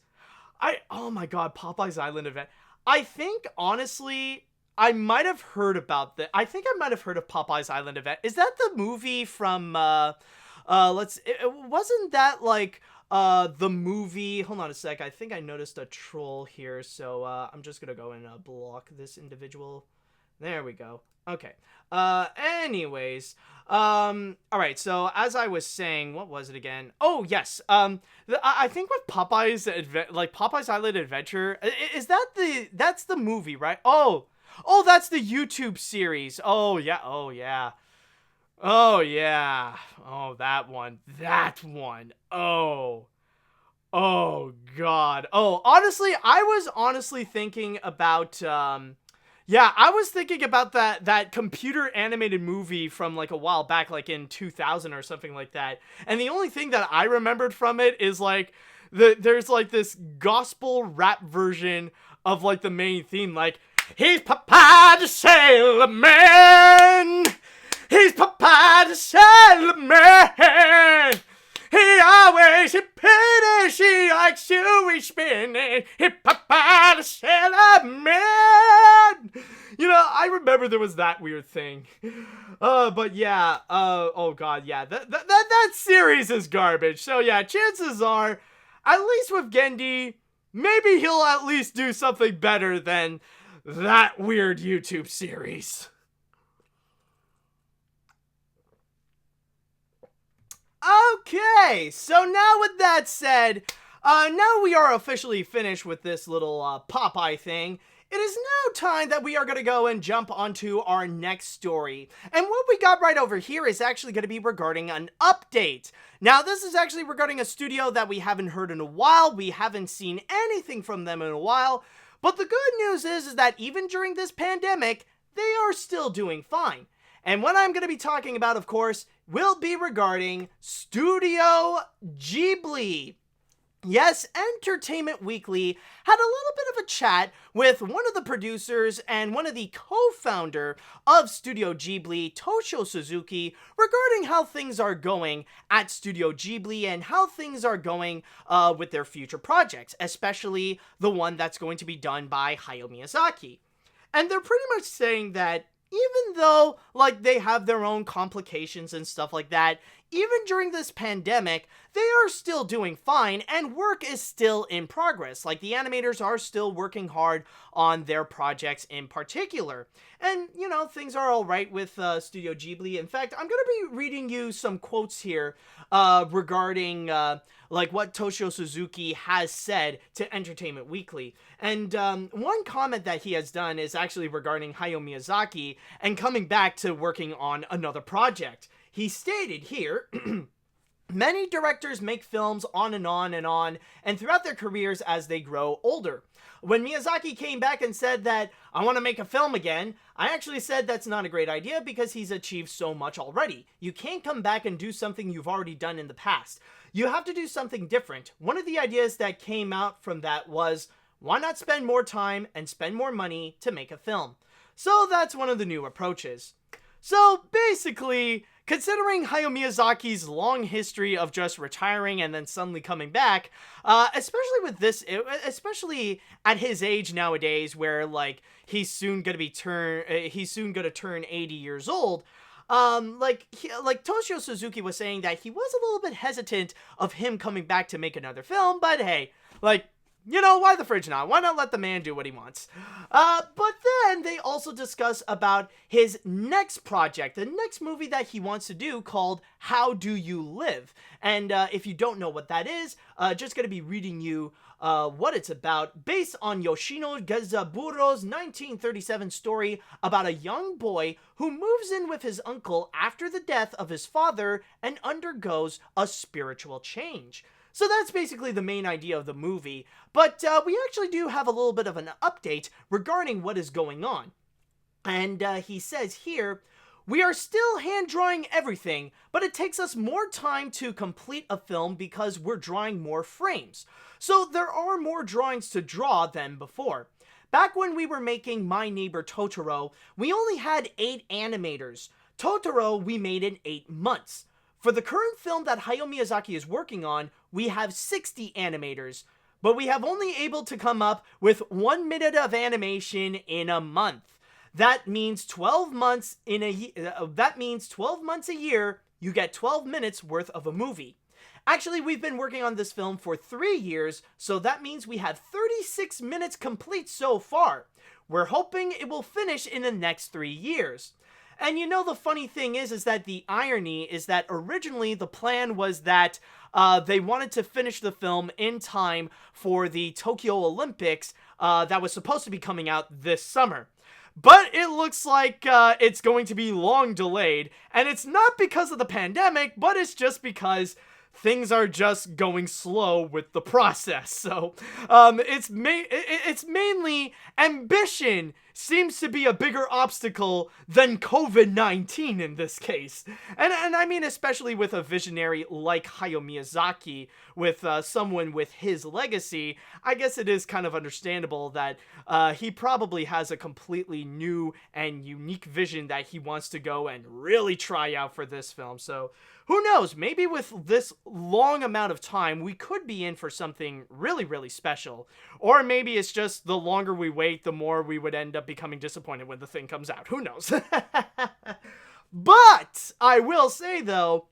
Oh my god, Popeye's Island Adventure. I think, honestly, I might have heard about that. I think I might have heard of Popeye's Island Adventure. Is that the movie from, wasn't that, like, the movie, hold on a sec, I think I noticed a troll here, so, I'm just gonna go and, block this individual. There we go. Okay. Anyways, alright, so as I was saying, what was it again? Oh, yes, I think with Popeye's Island Adventure, that's the movie, right? Oh, that's the YouTube series. Oh, yeah. Oh, that one. Oh, God. Oh, honestly, I was honestly thinking about, I was thinking about that computer animated movie from, like, a while back, like in 2000 or something like that. And the only thing that I remembered from it is, like, there's, like, this gospel rap version of, like, the main theme, like, he's Popeye the Sailor Man! He's Popeye the Sailor Man! He always pity, she likes to be spinning. He Popeye the Sailor Man. I remember there was that weird thing. But yeah, oh god, yeah, that series is garbage. So yeah, chances are, at least with Genndy, maybe he'll at least do something better than that weird YouTube series. Okay, so now with that said, now we are officially finished with this little Popeye thing. It is now time that we are going to go and jump onto our next story. And what we got right over here is actually going to be regarding an update. Now, this is actually regarding a studio that we haven't heard in a while. We haven't seen anything from them in a while. But the good news is that even during this pandemic, they are still doing fine. And what I'm going to be talking about, of course, will be regarding Studio Ghibli. Yes, Entertainment Weekly had a little bit of a chat with one of the producers and one of the co-founder of Studio Ghibli, Toshio Suzuki, regarding how things are going at Studio Ghibli and how things are going with their future projects, especially the one that's going to be done by Hayao Miyazaki. And they're pretty much saying that even though, like, they have their own complications and stuff like that, even during this pandemic, they are still doing fine, and work is still in progress. Like, the animators are still working hard on their projects in particular. And, things are alright with Studio Ghibli. In fact, I'm gonna be reading you some quotes here regarding, what Toshio Suzuki has said to Entertainment Weekly. And one comment that he has done is actually regarding Hayao Miyazaki and coming back to working on another project. He stated here, many directors make films on, and throughout their careers as they grow older. When Miyazaki came back and said that, I want to make a film again, I actually said that's not a great idea because he's achieved so much already. You can't come back and do something you've already done in the past. You have to do something different. One of the ideas that came out from that was, why not spend more time and spend more money to make a film? So that's one of the new approaches. So basically, considering Hayao Miyazaki's long history of just retiring and then suddenly coming back, especially at his age nowadays, where he's soon gonna turn 80 years old. Toshio Suzuki was saying that he was a little bit hesitant of him coming back to make another film, but hey, why the fridge not? Why not let the man do what he wants? But then they also discuss about his next project, the next movie that he wants to do called How Do You Live? And if you don't know what that is, just going to be reading you what it's about, based on Yoshino Gezaburo's 1937 story about a young boy who moves in with his uncle after the death of his father and undergoes a spiritual change. So that's basically the main idea of the movie, but we actually do have a little bit of an update regarding what is going on. And he says here, we are still hand-drawing everything, but it takes us more time to complete a film because we're drawing more frames. So there are more drawings to draw than before. Back when we were making My Neighbor Totoro, we only had 8 animators. Totoro we made in 8 months. For the current film that Hayao Miyazaki is working on, we have 60 animators, but we have only able to come up with 1 minute of animation in a month. That means 12 months a year, you get 12 minutes worth of a movie. Actually, we've been working on this film for 3 years, so that means we have 36 minutes complete so far. We're hoping it will finish in the next 3 years. And the funny thing is that the irony is that originally the plan was that they wanted to finish the film in time for the Tokyo Olympics that was supposed to be coming out this summer. But it looks like it's going to be long delayed, and it's not because of the pandemic, but it's just because things are just going slow with the process. So it's mainly ambition seems to be a bigger obstacle than COVID-19 in this case. And I mean, especially with a visionary like Hayao Miyazaki, with someone with his legacy, I guess it is kind of understandable that he probably has a completely new and unique vision that he wants to go and really try out for this film. So who knows, maybe with this long amount of time, we could be in for something really, really special. Or maybe it's just the longer we wait, the more we would end up becoming disappointed when the thing comes out. Who knows? But I will say, though,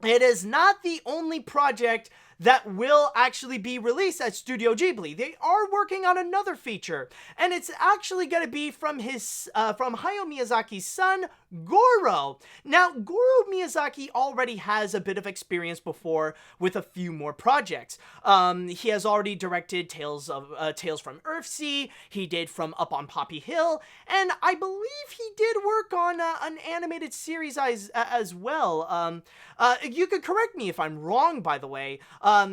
it is not the only project that will actually be released at Studio Ghibli. They are working on another feature, and it's actually going to be from Hayao Miyazaki's son, Goro. Now, Goro Miyazaki already has a bit of experience before with a few more projects. He has already directed Tales from Earthsea, he did From Up on Poppy Hill, and I believe he did work on an animated series as well. You could correct me if I'm wrong, by the way.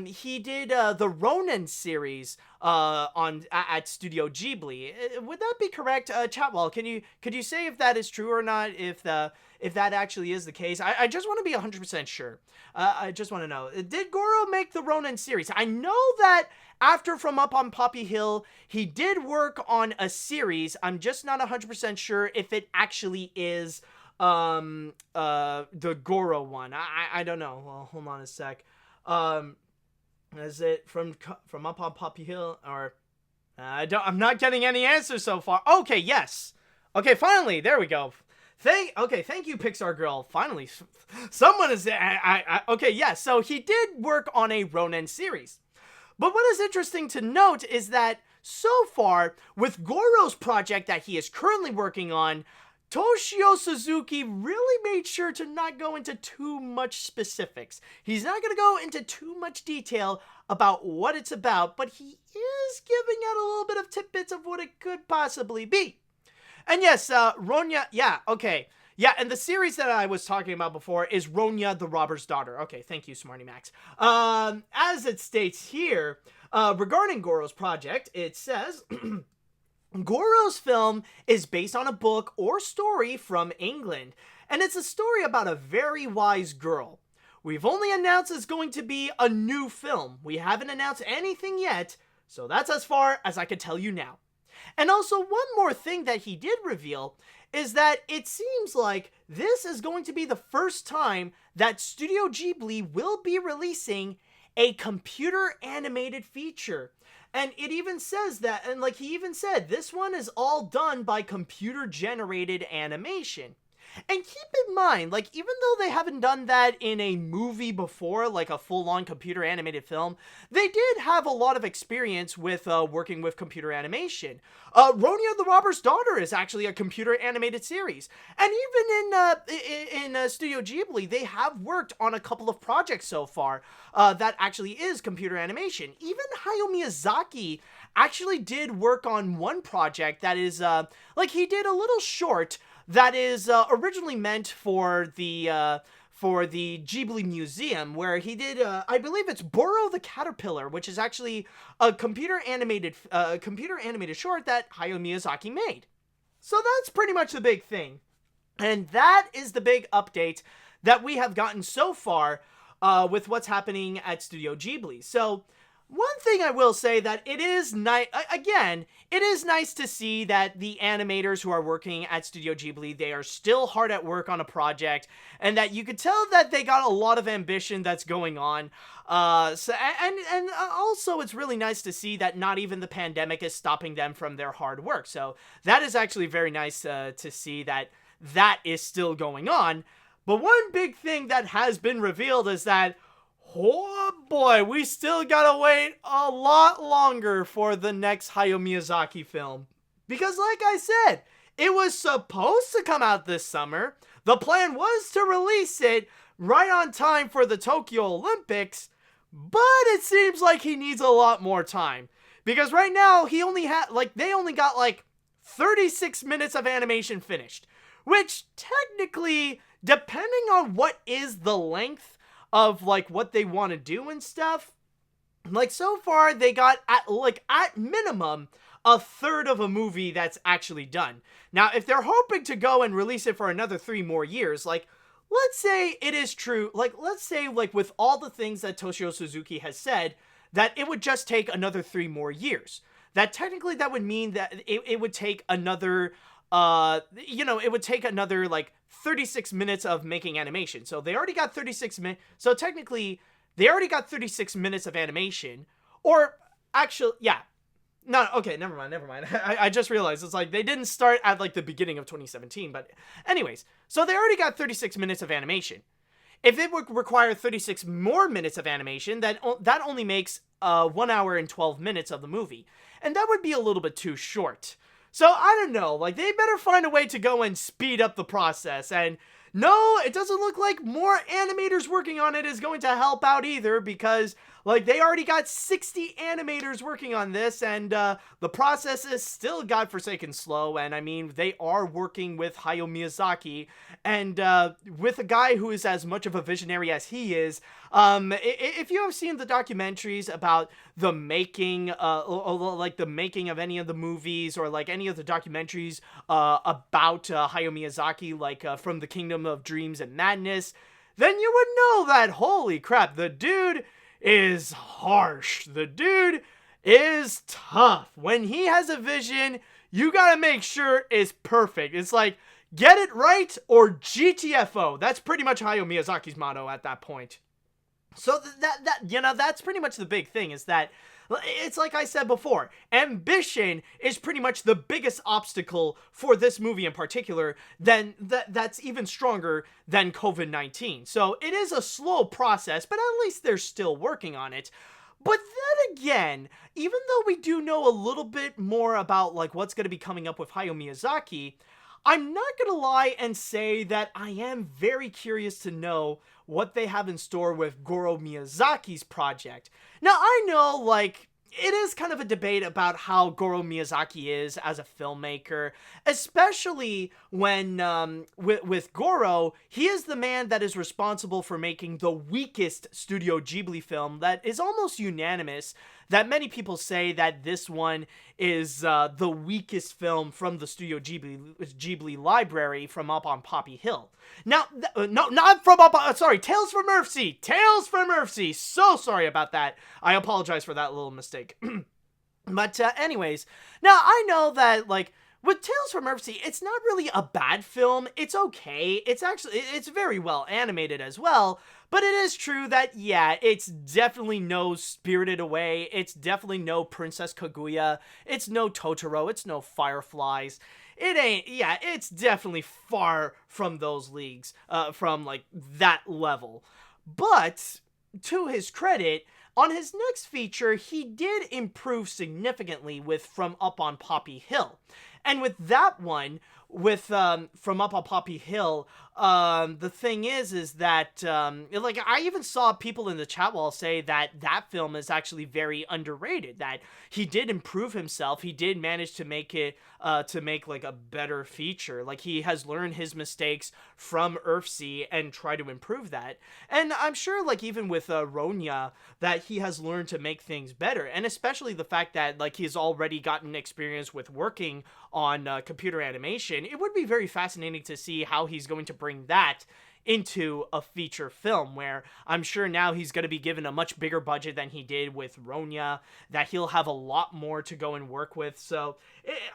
He did the Ronin series at Studio Ghibli. Would that be correct, Chatwell? Could you say if that is true or not? If that actually is the case, I just want to be 100% sure. I just want to know, did Goro make the Ronin series? I know that after From Up on Poppy Hill, he did work on a series. I'm just not 100% sure if it actually is the Goro one. I don't know. Well, hold on a sec. Is it from Up on Poppy Hill, or I'm not getting any answers so far. Okay, yes. Okay, finally, there we go. Thank you, Pixar girl. Finally, someone is okay, yes. So he did work on a Ronin series. But what is interesting to note is that so far, with Goro's project that he is currently working on, Toshio Suzuki really made sure to not go into too much specifics. He's not going to go into too much detail about what it's about, but he is giving out a little bit of tidbits of what it could possibly be. And yes, Ronya, yeah, okay. Yeah, and the series that I was talking about before is Ronya the Robber's Daughter. Okay, thank you, Smarty Max. As it states here, regarding Goro's project, it says... Goro's film is based on a book or story from England, and it's a story about a very wise girl. We've only announced it's going to be a new film. We haven't announced anything yet, so that's as far as I can tell you now. And also, one more thing that he did reveal is that it seems like this is going to be the first time that Studio Ghibli will be releasing a computer animated feature. And it even says that, and like he even said, this one is all done by computer generated animation. And keep in mind, like, even though they haven't done that in a movie before, like a full-on computer animated film, they did have a lot of experience with working with computer animation. Ronya the Robber's Daughter is actually a computer animated series. And even in Studio Ghibli, they have worked on a couple of projects so far that actually is computer animation. Even Hayao Miyazaki actually did work on one project that is, like, he did a little short that is originally meant for the Ghibli Museum, where he did, I believe it's Burrow the Caterpillar, which is actually a computer animated short that Hayao Miyazaki made. So that's pretty much the big thing. And that is the big update that we have gotten so far with what's happening at Studio Ghibli. So one thing I will say that it is nice, again, it is nice to see that the animators who are working at Studio Ghibli, they are still hard at work on a project, and that you could tell that they got a lot of ambition that's going on. Also it's really nice to see that not even the pandemic is stopping them from their hard work. So that is actually very nice to see that that is still going on. But one big thing that has been revealed is that, oh boy, we still gotta wait a lot longer for the next Hayao Miyazaki film. Because like I said, it was supposed to come out this summer. The plan was to release it right on time for the Tokyo Olympics, but it seems like he needs a lot more time. Because right now, they only got 36 minutes of animation finished. Which technically, depending on what is the length of what they want to do and stuff, so far they got at minimum a third of a movie that's actually done. Now if they're hoping to go and release it for another 3 more years, let's say it is true, let's say with all the things that Toshio Suzuki has said, that it would just take another 3 more years, that technically that would mean that it would take another it would take another like 36 minutes of making animation. So they already got 36 minutes. So technically, they already got 36 minutes of animation. Or actually, yeah. No, okay, never mind. I just realized it's like they didn't start at like the beginning of 2017. But anyways, so they already got 36 minutes of animation. If they would require 36 more minutes of animation, then that only makes 1 hour and 12 minutes of the movie. And that would be a little bit too short. So, I don't know, like, they better find a way to go and speed up the process, and no, it doesn't look like more animators working on it is going to help out either, because, like, they already got 60 animators working on this, and the process is still godforsaken slow, and I mean, they are working with Hayao Miyazaki, and with a guy who is as much of a visionary as he is. If you have seen the documentaries about the making, like the making of any of the movies, or like any of the documentaries about Hayao Miyazaki, like from the Kingdom of Dreams and Madness, then you would know that, holy crap, the dude is harsh. The dude is tough. When he has a vision, you gotta make sure it's perfect. It's like, get it right or GTFO. That's pretty much Hayao Miyazaki's motto at that point. So that's pretty much the big thing, is that it's like I said before, ambition is pretty much the biggest obstacle for this movie in particular. Then that's even stronger than COVID-19. So it is a slow process, but at least they're still working on it. But then again, even though we do know a little bit more about like what's going to be coming up with Hayao Miyazaki, I'm not going to lie and say that I am very curious to know what they have in store with Goro Miyazaki's project. Now, I know, like, it is kind of a debate about how Goro Miyazaki is as a filmmaker, especially when, with Goro, he is the man that is responsible for making the weakest Studio Ghibli film that is almost unanimous, that many people say that this one is the weakest film from the Studio Ghibli library from up on Poppy Hill. Now, no, not from up on, sorry, Tales from Earthsea! Tales from Earthsea! So sorry about that. I apologize for that little mistake. But anyways, now I know that, like, with Tales from Earthsea, it's not really a bad film. It's okay. It's very well animated as well. But it is true that, yeah, it's definitely no Spirited Away. It's definitely no Princess Kaguya. It's no Totoro. It's no Fireflies. It's definitely far from those leagues, from, like, that level. But, to his credit, on his next feature, he did improve significantly with From Up on Poppy Hill. And with that one, with From Up on Poppy Hill, the thing is that, like, I even saw people in the chat wall say that that film is actually very underrated, that he did improve himself, he did manage to make it, to make, like, a better feature, like, he has learned his mistakes from Earthsea and try to improve that, and I'm sure, like, even with Ronya, that he has learned to make things better, and especially the fact that, like, he's already gotten experience with working on computer animation. It would be very fascinating to see how he's going to bring that into a feature film, where I'm sure now he's going to be given a much bigger budget than he did with Ronya, that he'll have a lot more to go and work with. So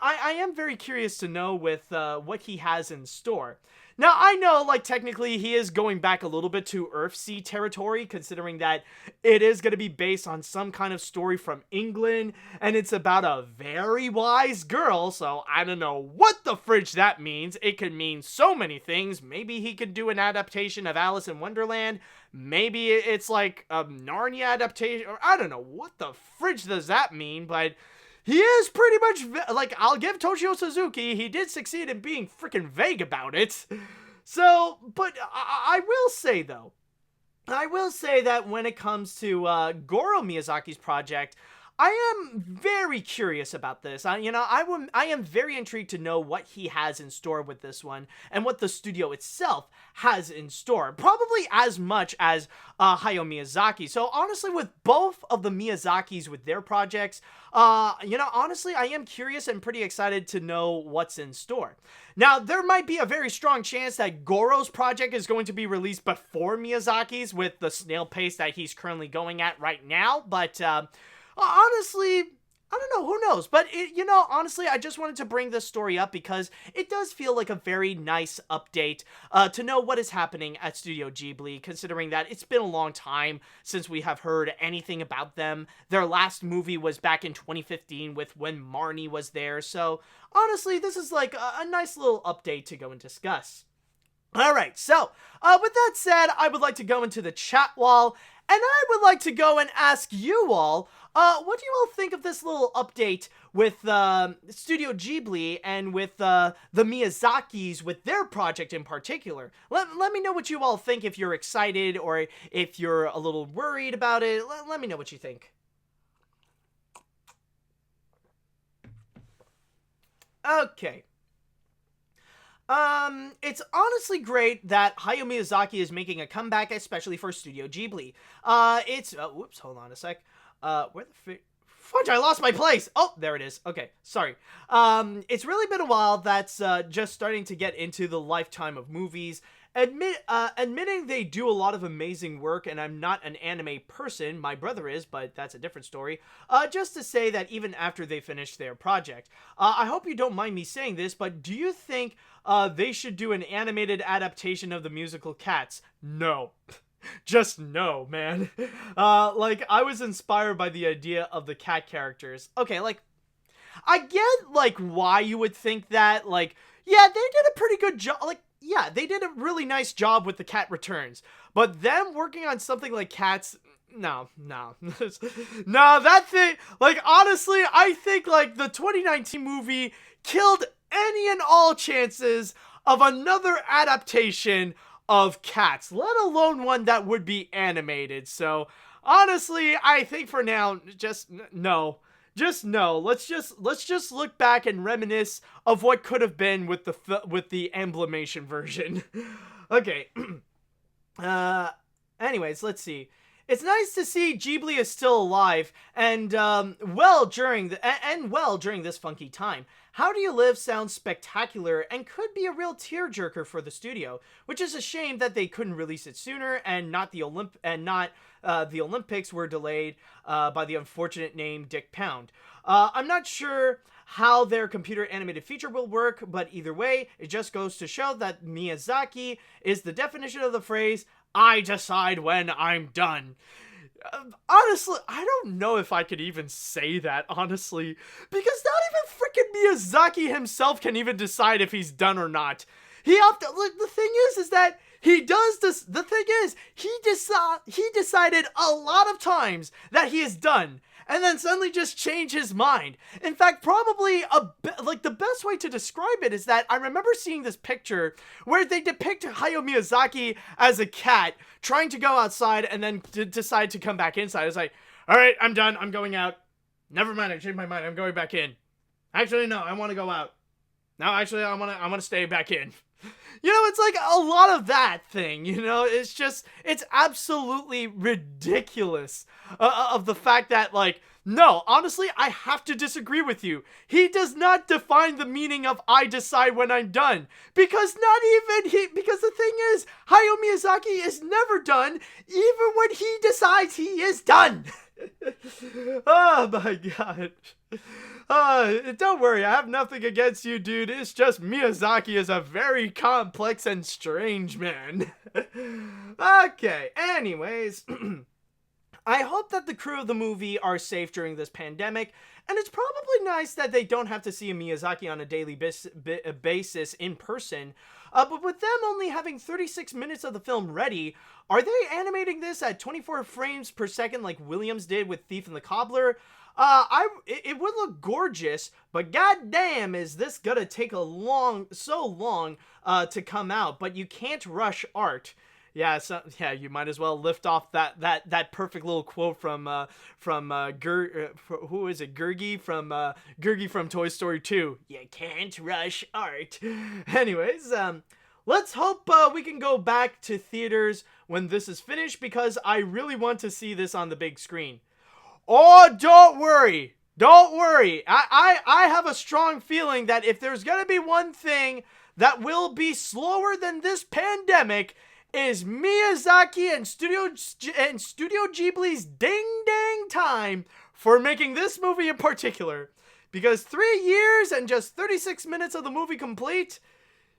I am very curious to know with what he has in store. Now, I know, like, technically he is going back a little bit to Earthsea territory, considering that it is going to be based on some kind of story from England, and it's about a very wise girl, so I don't know what the fridge that means. It could mean so many things. Maybe he could do an adaptation of Alice in Wonderland. Maybe it's like a Narnia adaptation, or I don't know what the fridge does that mean, but he is pretty much, like, I'll give Toshio Suzuki, he did succeed in being freaking vague about it. So, but I will say, though, that when it comes to Goro Miyazaki's project, I am very curious about this. I am very intrigued to know what he has in store with this one, and what the studio itself has in store. Probably as much as Hayao Miyazaki. So honestly, with both of the Miyazakis with their projects, honestly, I am curious and pretty excited to know what's in store. Now, there might be a very strong chance that Goro's project is going to be released before Miyazaki's, with the snail pace that he's currently going at right now, but honestly, I don't know, who knows? But, honestly, I just wanted to bring this story up because it does feel like a very nice update to know what is happening at Studio Ghibli, considering that it's been a long time since we have heard anything about them. Their last movie was back in 2015 with When Marnie was there, so honestly, this is like a nice little update to go and discuss. Alright, so, with that said, I would like to go into the chat wall, and I would like to go and ask you all, what do you all think of this little update with Studio Ghibli and with the Miyazakis with their project in particular? Let me know what you all think, if you're excited or if you're a little worried about it. Let me know what you think. Okay. It's honestly great that Hayao Miyazaki is making a comeback, especially for Studio Ghibli. Whoops, hold on a sec. Where the fudge, I lost my place! Oh, there it is. Okay, sorry. It's really been a while that's, just starting to get into the lifetime of movies. Admitting they do a lot of amazing work, and I'm not an anime person, my brother is, but that's a different story, just to say that even after they finish their project. I hope you don't mind me saying this, but do you think, they should do an animated adaptation of the musical Cats? No. Just no, man. I was inspired by the idea of the cat characters. Okay, I get, why you would think that, yeah, they did a pretty good job, yeah, they did a really nice job with The Cat Returns, but them working on something like Cats, no. No, that thing, honestly, I think, the 2019 movie killed any and all chances of another adaptation of Cats, let alone one that would be animated. So, honestly, I think for now, just no. Just no. Let's just look back and reminisce of what could have been with the Emblemation version. Okay. Anyways, let's see. It's nice to see Ghibli is still alive and well during this funky time. How Do You Live sounds spectacular and could be a real tearjerker for the studio, which is a shame that they couldn't release it sooner and not the Olympics were delayed by the unfortunate name Dick Pound. I'm not sure how their computer animated feature will work, but either way, it just goes to show that Miyazaki is the definition of the phrase, "I decide when I'm done." Honestly, I don't know if I could even say that, honestly, because not even freaking Miyazaki himself can even decide if he's done or not. The thing is that he does this, the thing is, he decided a lot of times that he is done, and then suddenly just change his mind. In fact, probably the best way to describe it is that I remember seeing this picture where they depict Hayao Miyazaki as a cat trying to go outside and then decide to come back inside. It's like, all right, I'm done. I'm going out. Never mind. I changed my mind. I'm going back in. Actually, no, I want to go out. No, actually, I want to stay back in. It's like a lot of that thing, it's absolutely ridiculous of the fact that, no, honestly, I have to disagree with you. He does not define the meaning of I decide when I'm done. Because because the thing is, Hayao Miyazaki is never done, even when he decides he is done. Oh my god. Don't worry, I have nothing against you, dude. It's just Miyazaki is a very complex and strange man. Okay, anyways. I hope that the crew of the movie are safe during this pandemic, and it's probably nice that they don't have to see a Miyazaki on a daily basis in person. But with them only having 36 minutes of the film ready, are they animating this at 24 frames per second like Williams did with Thief and the Cobbler? It would look gorgeous, but goddamn, is this gonna take so long to come out? But you can't rush art. Yeah, you might as well lift off that perfect little quote from who is it? Gurgi from Toy Story 2. You can't rush art. Anyways, let's hope we can go back to theaters when this is finished, because I really want to see this on the big screen. Oh, don't worry. I have a strong feeling that if there's gonna be one thing that will be slower than this pandemic, is Miyazaki and Studio Ghibli's ding-dang time for making this movie in particular. Because 3 years and just 36 minutes of the movie complete,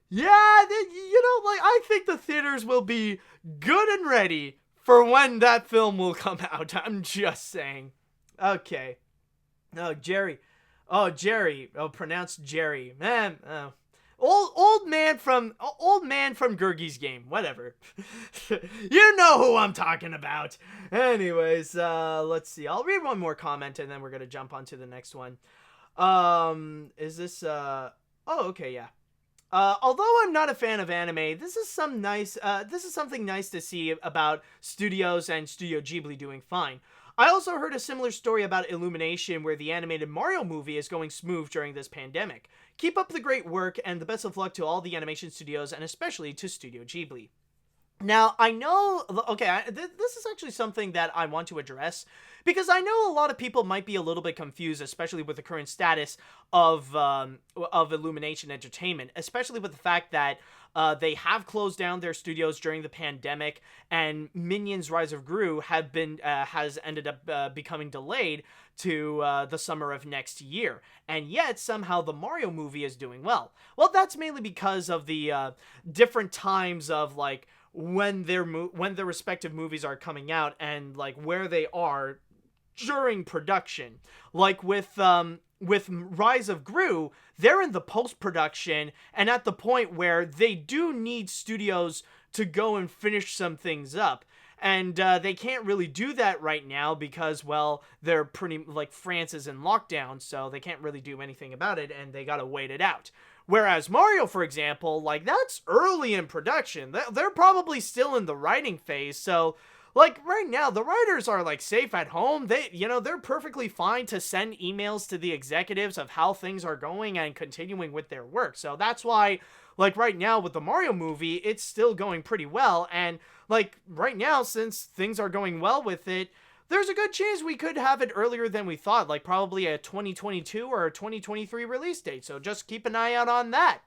yeah, I think the theaters will be good and ready for when that film will come out. I'm just saying. Okay. Oh, Jerry. Oh, Jerry. Oh, pronounced Jerry. Man, old man from Gurgi's Game. Whatever. You know who I'm talking about. Anyways, let's see. I'll read one more comment and then we're gonna jump on to the next one. Is this oh, okay, yeah. Although I'm not a fan of anime, this is something nice to see about studios and Studio Ghibli doing fine. I also heard a similar story about Illumination, where the animated Mario movie is going smooth during this pandemic. Keep up the great work, and the best of luck to all the animation studios, and especially to Studio Ghibli. Now, I know, okay, this is actually something that I want to address, because I know a lot of people might be a little bit confused, especially with the current status of Illumination Entertainment, especially with the fact that they have closed down their studios during the pandemic, and Minions: Rise of Gru has ended up becoming delayed to the summer of next year, and yet somehow the Mario movie is doing well. Well, that's mainly because of the different times of like when their respective movies are coming out and like where they are during production. Like with Rise of Gru, they're in the post-production and at the point where they do need studios to go and finish some things up. And they can't really do that right now because, well, they're pretty, like, France is in lockdown, so they can't really do anything about it, and they gotta wait it out. Whereas Mario, for example, like, that's early in production. They're probably still in the writing phase, so, like, right now, the writers are, like, safe at home. They're perfectly fine to send emails to the executives of how things are going and continuing with their work. So that's why, like, right now with the Mario movie, it's still going pretty well, and, like, right now, since things are going well with it, there's a good chance we could have it earlier than we thought, like probably a 2022 or a 2023 release date, so just keep an eye out on that.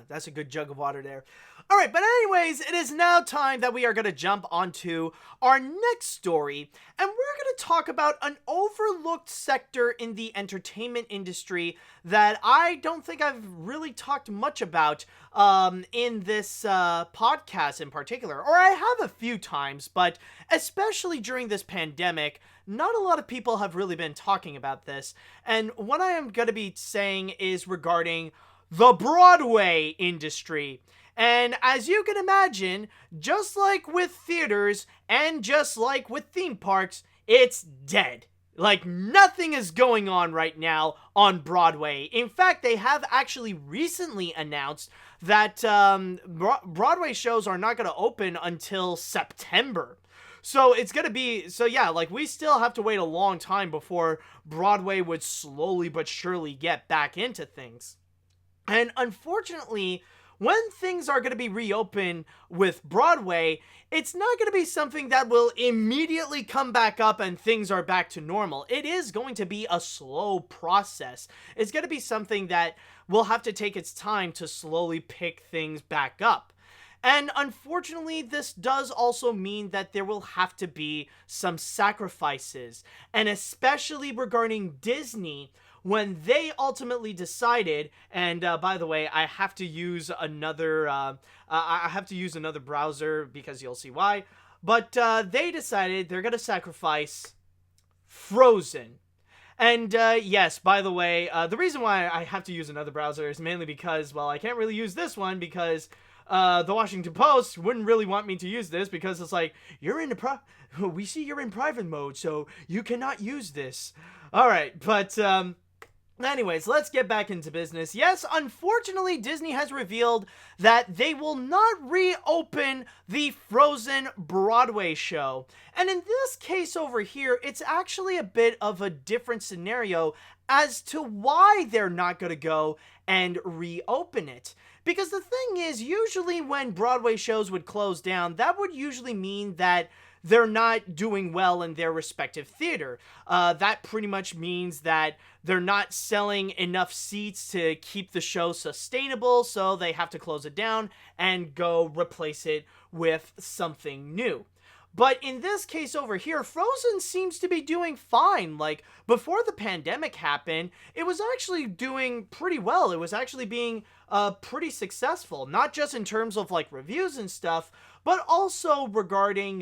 That's a good jug of water there. Alright, but anyways, it is now time that we are going to jump onto our next story, and we're going to talk about an overlooked sector in the entertainment industry that I don't think I've really talked much about in this podcast in particular, or I have a few times, but especially during this pandemic, not a lot of people have really been talking about this, and what I am going to be saying is regarding the Broadway industry. And as you can imagine, just like with theaters and just like with theme parks, it's dead. Like, nothing is going on right now on Broadway. In fact, they have actually recently announced that Broadway shows are not going to open until September. So it's going to be, like, we still have to wait a long time before Broadway would slowly but surely get back into things. And unfortunately, when things are going to be reopened with Broadway, it's not going to be something that will immediately come back up and things are back to normal. It is going to be a slow process. It's going to be something that will have to take its time to slowly pick things back up. And unfortunately, this does also mean that there will have to be some sacrifices, and especially regarding Disney, when they ultimately decided, and by the way, I have to use another browser because you'll see why, but they decided they're gonna sacrifice Frozen. And yes, by the way, the reason why I have to use another browser is mainly because, well, I can't really use this one because the Washington Post wouldn't really want me to use this because it's like, we see you're in private mode, so you cannot use this. Alright, but anyways, let's get back into business. Yes, unfortunately, Disney has revealed that they will not reopen the Frozen Broadway show. And in this case over here, it's actually a bit of a different scenario as to why they're not going to go and reopen it. Because the thing is, usually when Broadway shows would close down, that would usually mean that they're not doing well in their respective theater. That pretty much means that they're not selling enough seats to keep the show sustainable, so they have to close it down and go replace it with something new. But in this case over here, Frozen seems to be doing fine. Like, before the pandemic happened, it was actually doing pretty well. It was actually being pretty successful, not just in terms of, like, reviews and stuff, but also regarding,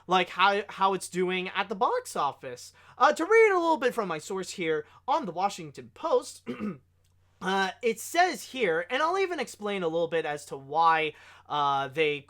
like, how it's doing at the box office. To read a little bit from my source here on the Washington Post, it says here, and I'll even explain a little bit as to why they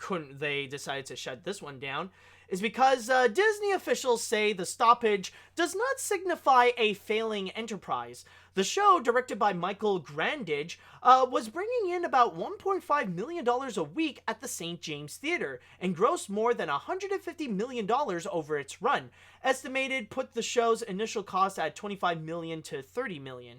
decided to shut this one down, is because Disney officials say the stoppage does not signify a failing enterprise. The show, directed by Michael Grandage, was bringing in about $1.5 million a week at the St. James Theater, and grossed more than $150 million over its run. Estimated put the show's initial cost at $25 million to $30 million.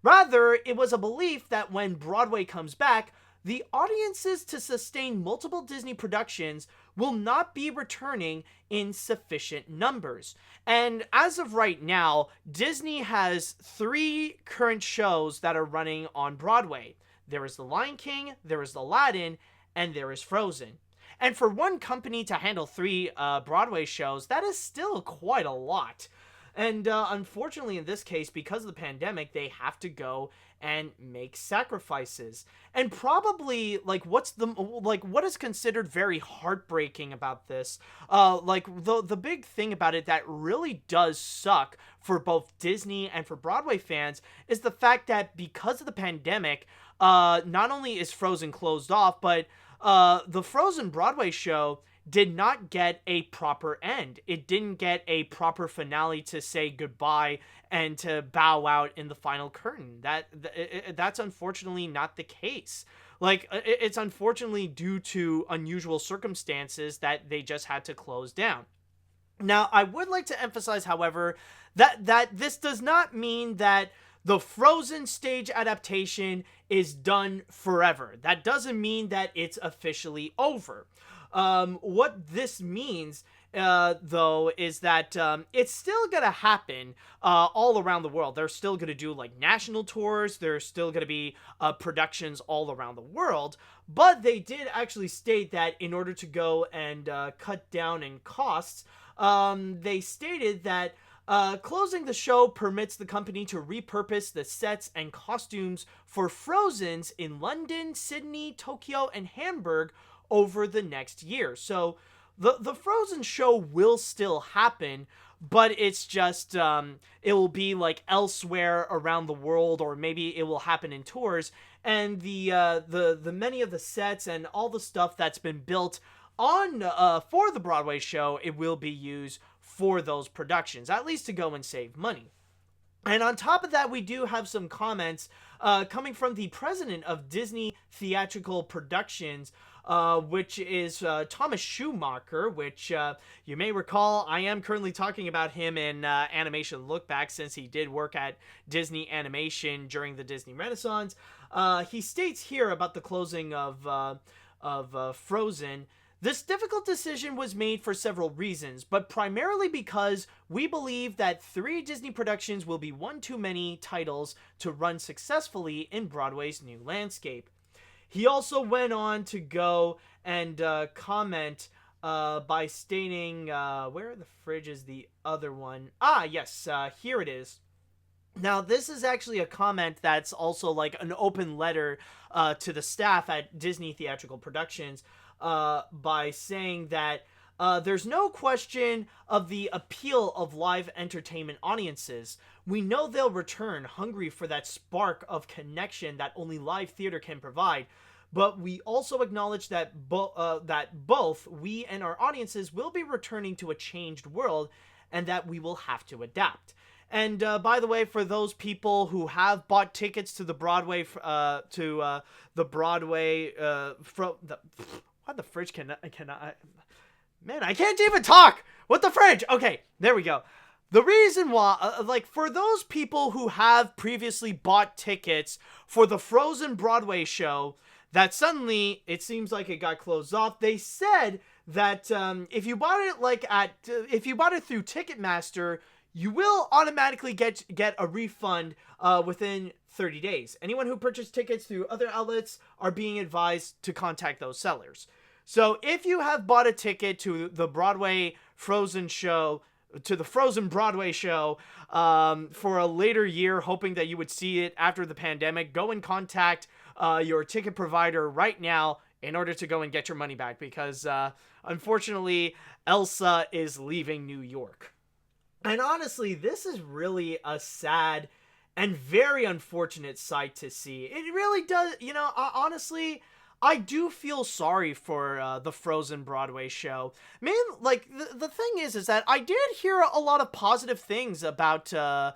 Rather, it was a belief that when Broadway comes back, the audiences to sustain multiple Disney productions will not be returning in sufficient numbers. And as of right now, Disney has 3 current shows that are running on Broadway. There is The Lion King, there is Aladdin, and there is Frozen. And for one company to handle 3 Broadway shows, that is still quite a lot. And unfortunately, in this case, because of the pandemic, they have to go and make sacrifices. And probably, like, what is considered very heartbreaking about this, like, the big thing about it that really does suck for both Disney and for Broadway fans is the fact that because of the pandemic, not only is Frozen closed off, but the Frozen Broadway show did not get a proper end. It didn't get a proper finale to say goodbye and to bow out in the final curtain. That's unfortunately not the case. Like, it's unfortunately due to unusual circumstances that they just had to close down. Now, I would like to emphasize, however, that this does not mean that the Frozen stage adaptation is done forever. That doesn't mean that it's officially over. What this means, though, is that it's still gonna happen all around the world. They're still gonna do, like, national tours. There's still gonna be productions all around the world. But they did actually state that in order to go and cut down in costs, they stated that closing the show permits the company to repurpose the sets and costumes for Frozen's in London, Sydney, Tokyo, and Hamburg over the next year. So the Frozen show will still happen, but it's just it will be, like, elsewhere around the world, or maybe it will happen in tours, and the many of the sets and all the stuff that's been built on for the Broadway show, it will be used for those productions, at least to go and save money. And on top of that, we do have some comments coming from the president of Disney Theatrical Productions, which is Thomas Schumacher, which you may recall I am currently talking about him in Animation Look Back, since he did work at Disney Animation during the Disney Renaissance. He states here about the closing of Frozen: "This difficult decision was made for several reasons, but primarily because we believe that 3 Disney productions will be one too many titles to run successfully in Broadway's new landscape." He also went on to go and comment by stating, where the fridge is the other one? Ah, yes, here it is. Now, this is actually a comment that's also like an open letter to the staff at Disney Theatrical Productions, by saying that there's no question of the appeal of live entertainment audiences. We know they'll return hungry for that spark of connection that only live theater can provide, but we also acknowledge that both we and our audiences will be returning to a changed world, and that we will have to adapt. And by the way, for those people who have bought tickets to the Broadway, what the fridge can I, man, I can't even talk. What the fridge? Okay, there we go. The reason why, like, for those people who have previously bought tickets for the Frozen Broadway show, that suddenly it seems like it got closed off. They said that if you bought it if you bought it through Ticketmaster, you will automatically get a refund within 30 days. Anyone who purchased tickets through other outlets are being advised to contact those sellers. So if you have bought a ticket to the Frozen Broadway show for a later year, hoping that you would see it after the pandemic, go and contact your ticket provider right now in order to go and get your money back, because unfortunately Elsa is leaving New York. And honestly, this is really a sad and very unfortunate sight to see. It really does, honestly, I do feel sorry for the Frozen Broadway show. Man, like, the thing is that I did hear a lot of positive things about the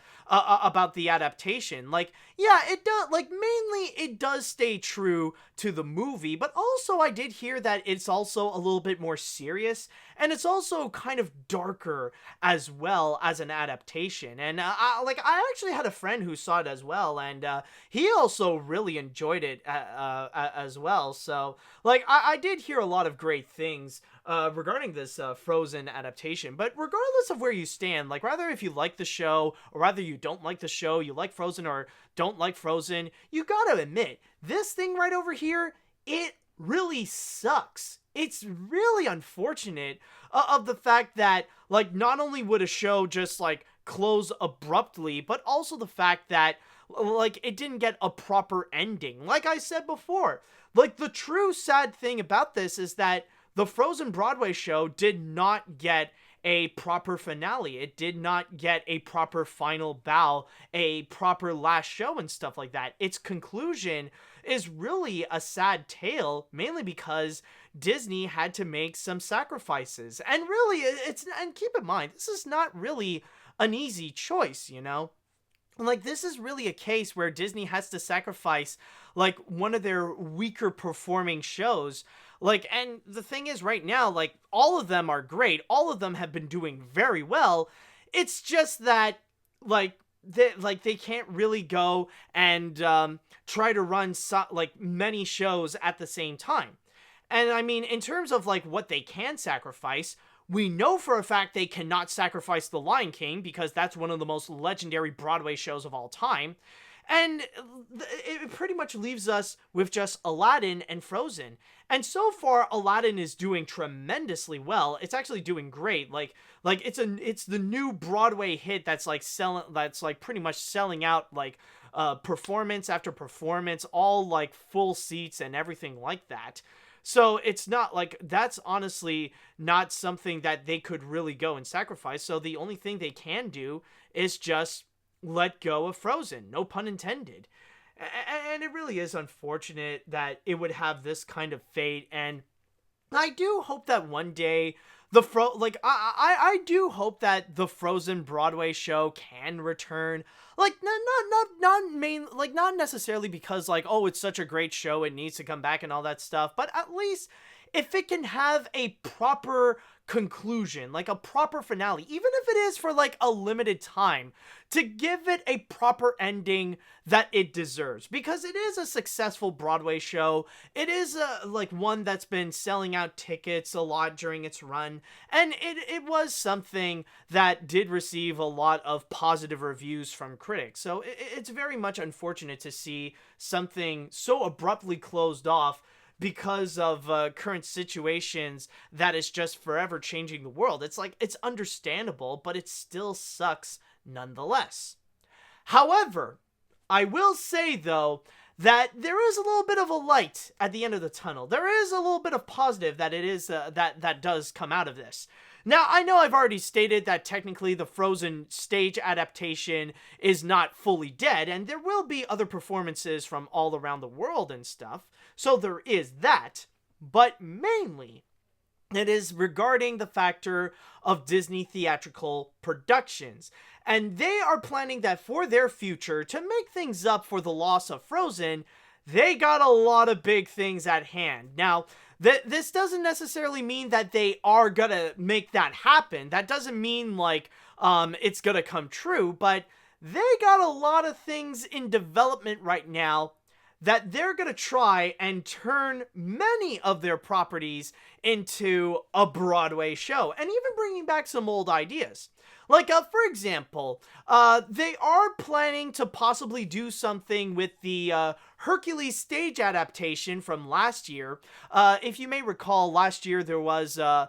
adaptation. Like, yeah, it does, like, mainly it does stay true to the movie, but also I did hear that it's also a little bit more serious, and it's also kind of darker as well as an adaptation. And I actually had a friend who saw it as well, and he also really enjoyed it as well. So, like, I did hear a lot of great things regarding this Frozen adaptation. But regardless of where you stand, like, rather if you like the show or rather you don't like the show, you like Frozen or don't like Frozen, you gotta admit, this thing right over here, it really sucks. It's really unfortunate of the fact that, like, not only would a show just, like, close abruptly, but also the fact that, like, it didn't get a proper ending. Like I said before, like, the true sad thing about this is that the Frozen Broadway show did not get a proper finale. It did not get a proper final bow, a proper last show and stuff like that. Its conclusion is really a sad tale, mainly because Disney had to make some sacrifices. And really, and keep in mind, this is not really an easy choice, Like, this is really a case where Disney has to sacrifice, like, one of their weaker performing shows. Like, and the thing is, right now, like, all of them are great. All of them have been doing very well. It's just that, like, they can't really go and try to run many shows at the same time. And I mean, in terms of, like, what they can sacrifice, we know for a fact they cannot sacrifice The Lion King, because that's one of the most legendary Broadway shows of all time. And it pretty much leaves us with just Aladdin and Frozen. And so far, Aladdin is doing tremendously well. It's actually doing great. Like it's the new Broadway hit that's pretty much selling out, like, performance after performance, all, like, full seats and everything like that. So it's not like, that's honestly not something that they could really go and sacrifice. So the only thing they can do is just let go of Frozen. No pun intended. And it really is unfortunate that it would have this kind of fate. And I do hope that one day I do hope that the Frozen Broadway show can return. Like, not necessarily because, like, oh, it's such a great show, it needs to come back and all that stuff, but at least if it can have a proper conclusion, like a proper finale, even if it is for, like, a limited time, to give it a proper ending that it deserves, because it is a successful Broadway show. It is one that's been selling out tickets a lot during its run, and it was something that did receive a lot of positive reviews from critics. So it's very much unfortunate to see something so abruptly closed off because of current situations that is just forever changing the world. It's like, it's understandable, but it still sucks nonetheless. However, I will say, though, that there is a little bit of a light at the end of the tunnel. There is a little bit of positive that it is that does come out of this. Now, I know I've already stated that technically the Frozen stage adaptation is not fully dead, and there will be other performances from all around the world and stuff, so there is that, but mainly it is regarding the factor of Disney theatrical productions. And they are planning that for their future, to make things up for the loss of Frozen, they got a lot of big things at hand. Now, this doesn't necessarily mean that they are gonna make that happen. That doesn't mean, like, it's gonna come true, but they got a lot of things in development right now that they're going to try and turn many of their properties into a Broadway show, and even bringing back some old ideas. Like, for example, they are planning to possibly do something with the Hercules stage adaptation from last year. If you may recall, last year there's a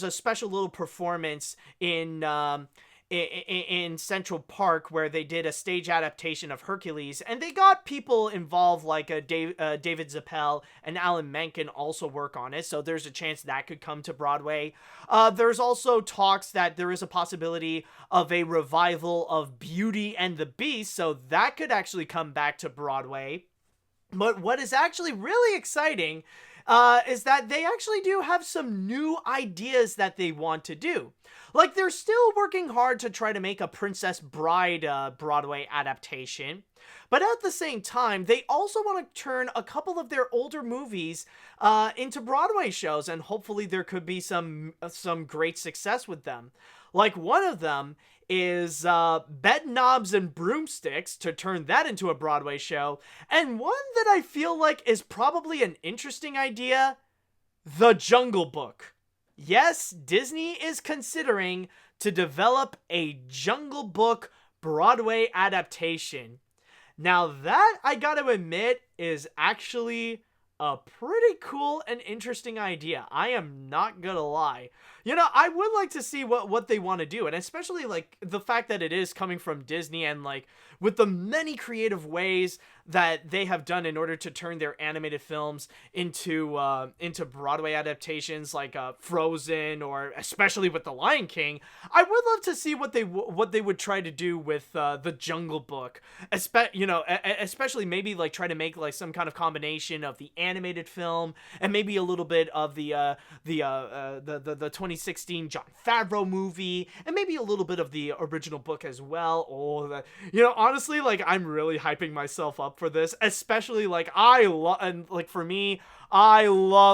special little performance in Central Park where they did a stage adaptation of Hercules, and they got people involved like David Zappel and Alan Menken also work on it, so there's a chance that could come to Broadway. There's also talks that there is a possibility of a revival of Beauty and the Beast, so that could actually come back to Broadway. But what is actually really exciting is that they actually do have some new ideas that they want to do. Like, they're still working hard to try to make a Princess Bride Broadway adaptation, but at the same time, they also want to turn a couple of their older movies into Broadway shows, and hopefully there could be some great success with them. Like, one of them is Bed Knobs and Broomsticks, to turn that into a Broadway show, and one that I feel like is probably an interesting idea, The Jungle Book. Yes, Disney is considering to develop a Jungle Book Broadway adaptation. Now that, I gotta admit, is actually a pretty cool and interesting idea. I am not gonna lie. You know, I would like to see what they want to do, and especially like the fact that it is coming from Disney, and like with the many creative ways that they have done in order to turn their animated films into Broadway adaptations, like Frozen, or especially with The Lion King. I would love to see what they would try to do with The Jungle Book, especially maybe like try to make like some kind of combination of the animated film and maybe a little bit of the 2016 Jon Favreau movie, and maybe a little bit of the original book as well. Honestly, like, I'm really hyping myself up for this, especially like I love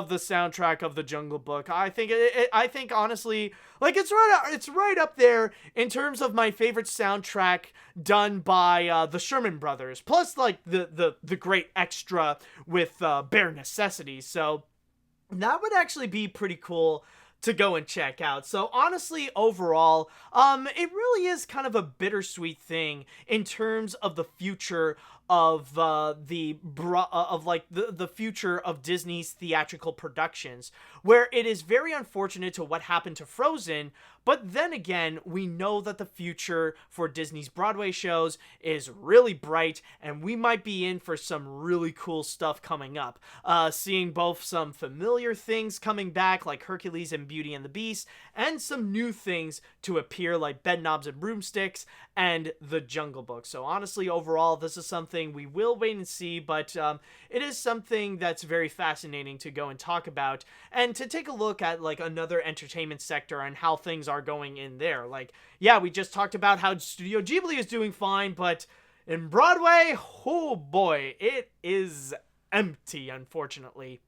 the soundtrack of The Jungle Book. I think honestly, like, it's right up there in terms of my favorite soundtrack done by the Sherman Brothers, plus like the great extra with Bare Necessities. So that would actually be pretty cool to go and check out. So honestly, overall, it really is kind of a bittersweet thing in terms of the future of the future of Disney's theatrical productions, where it is very unfortunate to what happened to Frozen, but then again, we know that the future for Disney's Broadway shows is really bright, and we might be in for some really cool stuff coming up. Seeing both some familiar things coming back, like Hercules and Beauty and the Beast, and some new things to appear, like Bed Knobs and Broomsticks and The Jungle Book. So honestly, overall, this is something we will wait and see, but it is something that's very fascinating to go and talk about, and to take a look at like another entertainment sector and how things are going in there. Like, yeah, we just talked about how Studio Ghibli is doing fine, but in Broadway, oh boy, it is empty, unfortunately.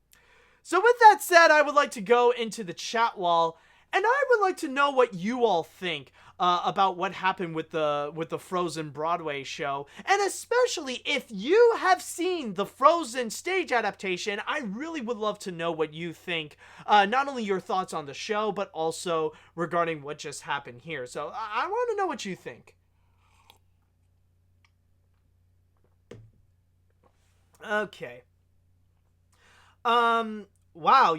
So with that said, I would like to go into the chat wall, and I would like to know what you all think about what happened with the Frozen Broadway show, and especially if you have seen the Frozen stage adaptation. I really would love to know what you think, not only your thoughts on the show, but also regarding what just happened here. So I want to know what you think. Okay. Wow,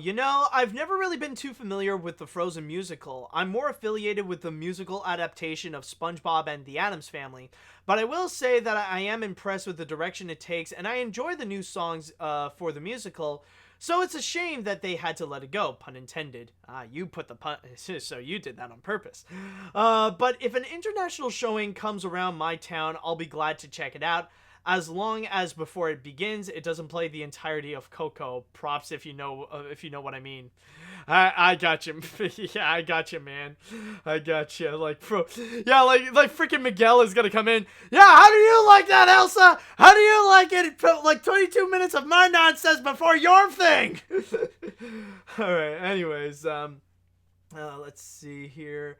I've never really been too familiar with the Frozen musical. I'm more affiliated with the musical adaptation of SpongeBob and the Addams Family, but I will say that I am impressed with the direction it takes, and I enjoy the new songs for the musical, so it's a shame that they had to let it go, pun intended. You put the pun, so you did that on purpose. But if an international showing comes around my town, I'll be glad to check it out, as long as before it begins, it doesn't play the entirety of Coco. Props if you know what I mean. I got you. Yeah, I got you, man. I got you. Like freaking Miguel is gonna come in. Yeah, how do you like that, Elsa? How do you like it? Like 22 minutes of my nonsense before your thing. All right. Anyways, let's see here.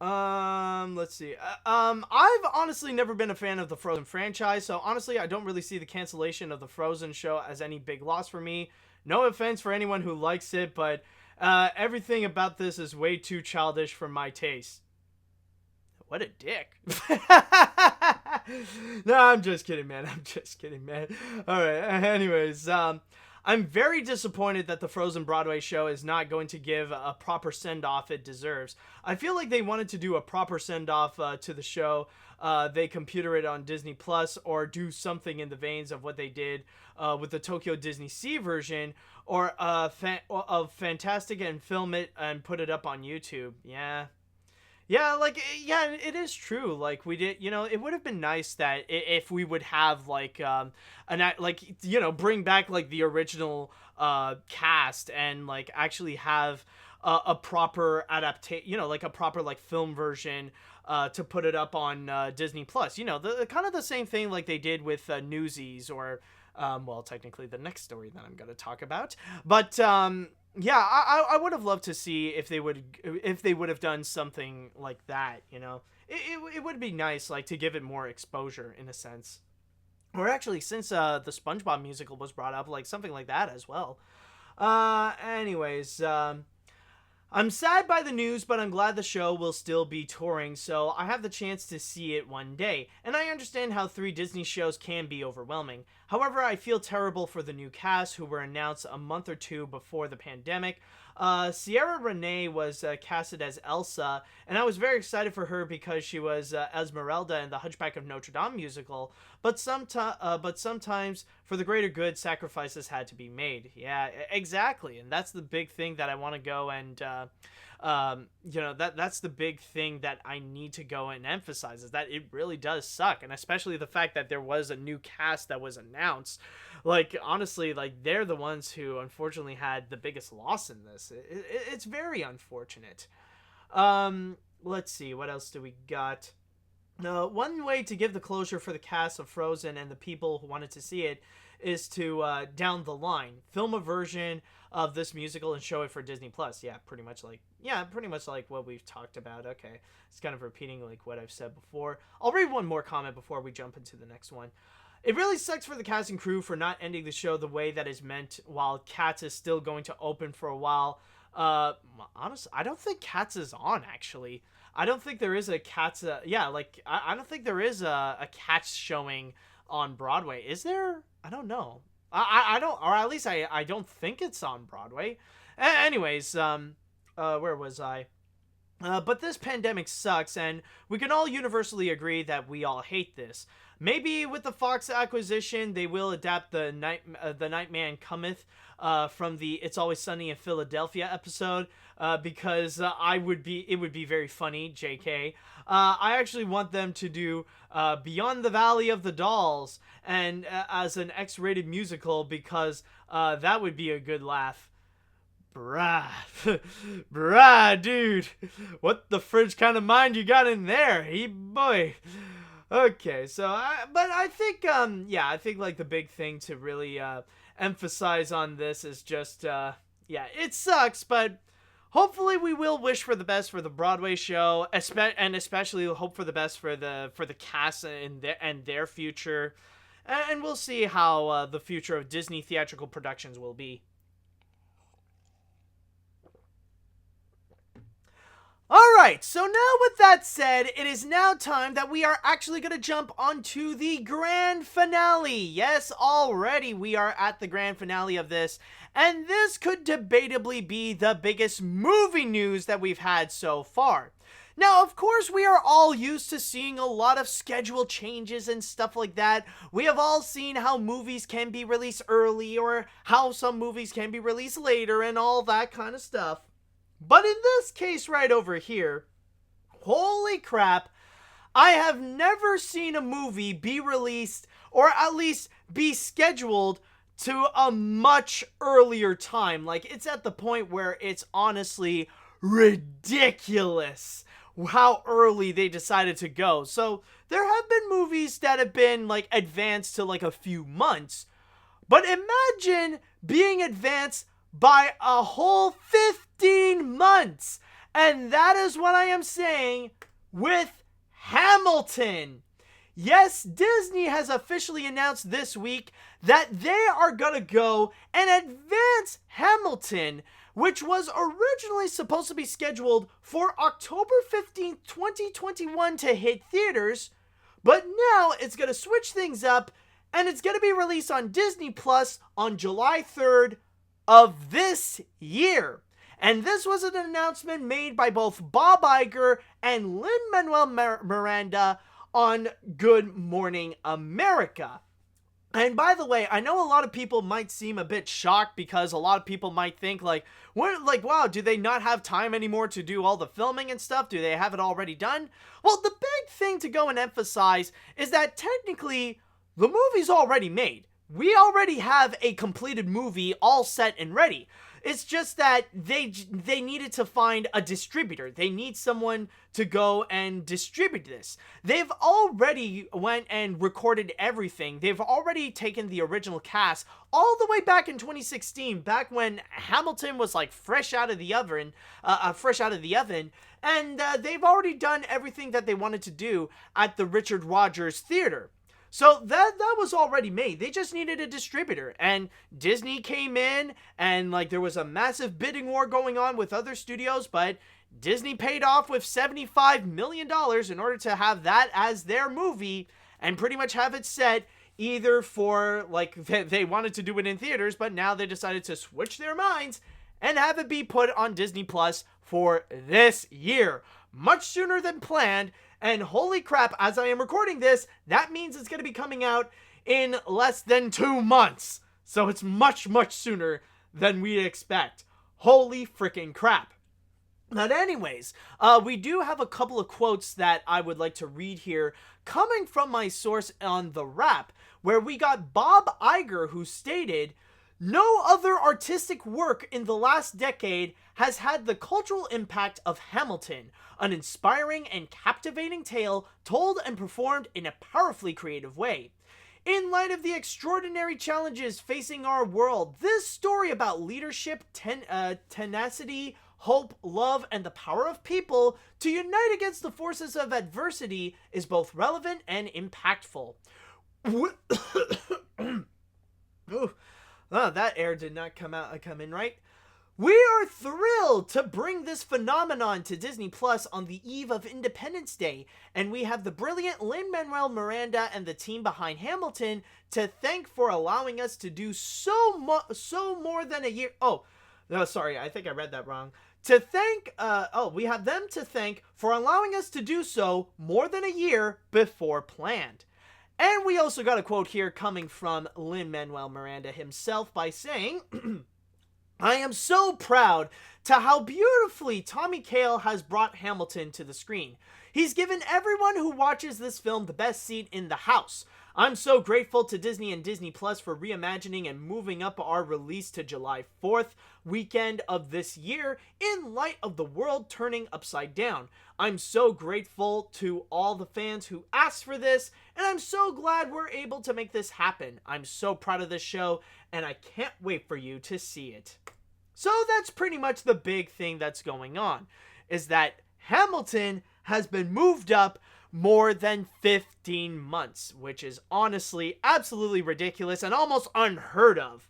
Let's see. I've honestly never been a fan of the Frozen franchise, so honestly, I don't really see the cancellation of the Frozen show as any big loss for me. No offense for anyone who likes it, but everything about this is way too childish for my taste. What a dick. No, I'm just kidding, man. Alright, anyways, I'm very disappointed that the Frozen Broadway show is not going to give a proper send-off it deserves. I feel like they wanted to do a proper send-off to the show. They computer it on Disney Plus or do something in the veins of what they did with the Tokyo Disney Sea version or of Fantastic and film it and put it up on YouTube. Yeah, it is true. Like, we did, it would have been nice that if we would have, like, bring back, like, the original cast and, like, actually have a proper adaptation, like, a proper, like, film version to put it up on Disney Plus. The kind of the same thing like they did with Newsies or, technically the next story that I'm going to talk about. But, yeah, I would have loved to see if they would have done something like that, It would be nice, like, to give it more exposure, in a sense. Or actually, since the SpongeBob musical was brought up, like, something like that as well. Anyways, I'm sad by the news, but I'm glad the show will still be touring, so I have the chance to see it one day. And I understand how 3 Disney shows can be overwhelming. However, I feel terrible for the new cast who were announced a month or two before the pandemic. Sierra Renee was casted as Elsa, and I was very excited for her because she was Esmeralda in the Hunchback of Notre Dame musical. But sometimes, for the greater good, sacrifices had to be made. Yeah, exactly, and that's the big thing that I want to go and that's the big thing that I need to go and emphasize, is that it really does suck, and especially the fact that there was a new cast that was announced. Like, honestly, like, they're the ones who unfortunately had the biggest loss in this. It's very unfortunate. Let's see, what else do we got? One way to give the closure for the cast of Frozen and the people who wanted to see it is to, down the line, film a version of this musical and show it for Disney Plus. Yeah, pretty much like what we've talked about. Okay, it's kind of repeating like what I've said before. I'll read one more comment before we jump into the next one. It really sucks for the cast and crew for not ending the show the way that is meant while Cats is still going to open for a while. Honestly, I don't think Cats is on, actually. I don't think there is a Cats, I don't think there is a Cats showing on Broadway. Is there? I don't know. I don't, or at least I don't think it's on Broadway. Anyways, where was I? But this pandemic sucks, and we can all universally agree that we all hate this. Maybe with the Fox acquisition, they will adapt the Nightman Cometh from the It's Always Sunny in Philadelphia episode, because it would be very funny, JK. I actually want them to do Beyond the Valley of the Dolls and as an X-rated musical, because that would be a good laugh. Bruh, dude, what the fridge kind of mind you got in there, boy. Okay, so, but I think, I think, like, the big thing to really, emphasize on this is just, it sucks, but hopefully we will wish for the best for the Broadway show, and especially hope for the best for the cast and their future, and we'll see how, the future of Disney theatrical productions will be. Alright, so now with that said, it is now time that we are actually going to jump onto the grand finale. Yes, already we are at the grand finale of this, and this could debatably be the biggest movie news that we've had so far. Now, of course, we are all used to seeing a lot of schedule changes and stuff like that. We have all seen how movies can be released early, or how some movies can be released later, and all that kind of stuff. But in this case right over here, holy crap, I have never seen a movie be released, or at least be scheduled, to a much earlier time. Like, it's at the point where it's honestly ridiculous how early they decided to go. So, there have been movies that have been, like, advanced to, like, a few months. But imagine being advanced by a whole 15 months. And that is what I am saying with Hamilton. Yes, Disney has officially announced this week that they are gonna go and advance Hamilton, which was originally supposed to be scheduled for October 15th, 2021 to hit theaters, but now it's gonna switch things up and it's gonna be released on Disney Plus on July 3rd of this year. And this was an announcement made by both Bob Iger and Lin-Manuel Miranda on Good Morning America. And by the way, I know a lot of people might seem a bit shocked because a lot of people might think wow, do they not have time anymore to do all the filming and stuff? Do they have it already done? Well, the big thing to go and emphasize is that technically the movie's already made. We already have a completed movie all set and ready. It's just that they needed to find a distributor. They need someone to go and distribute this. They've already went and recorded everything. They've already taken the original cast all the way back in 2016, back when Hamilton was like fresh out of the oven, and they've already done everything that they wanted to do at the Richard Rodgers Theater. So that was already made. They just needed a distributor, and Disney came in, and there was a massive bidding war going on with other studios, but Disney paid off with $75 million in order to have that as their movie and pretty much have it set either for, they wanted to do it in theaters, but now they decided to switch their minds and have it be put on Disney Plus for this year. Much sooner than planned. And holy crap, as I am recording this, that means it's going to be coming out in less than 2 months. So it's much, much sooner than we expect. Holy freaking crap. But anyways, we do have a couple of quotes that I would like to read here coming from my source on The Wrap, where we got Bob Iger, who stated, "No other artistic work in the last decade has had the cultural impact of Hamilton, an inspiring and captivating tale told and performed in a powerfully creative way. In light of the extraordinary challenges facing our world, this story about leadership, tenacity, hope, love, and the power of people to unite against the forces of adversity is both relevant and impactful." Oh, that air did not come in right. "We are thrilled to bring this phenomenon to Disney Plus on the eve of Independence Day, and we have the brilliant Lin-Manuel Miranda and the team behind Hamilton to thank for allowing us to do so more than a year." Oh, no, sorry, I think I read that wrong. We have them to thank for allowing us to do so more than a year before planned. And we also got a quote here coming from Lin-Manuel Miranda himself by saying, "I am so proud to how beautifully Tommy Kail has brought Hamilton to the screen. He's given everyone who watches this film the best seat in the house. I'm so grateful to Disney and Disney Plus for reimagining and moving up our release to July 4th weekend of this year in light of the world turning upside down. I'm so grateful to all the fans who asked for this, and I'm so glad we're able to make this happen. I'm so proud of this show, and I can't wait for you to see it." So that's pretty much the big thing that's going on, is that Hamilton has been moved up more than 15 months, which is honestly absolutely ridiculous and almost unheard of.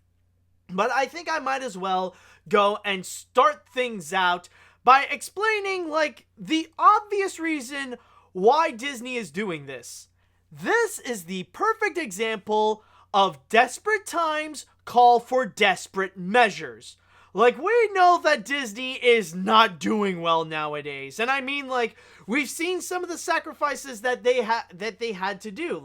But I think I might as well go and start things out by explaining, the obvious reason why Disney is doing this. This is the perfect example of desperate times call for desperate measures. We know that Disney is not doing well nowadays. And I mean, we've seen some of the sacrifices that they had to do.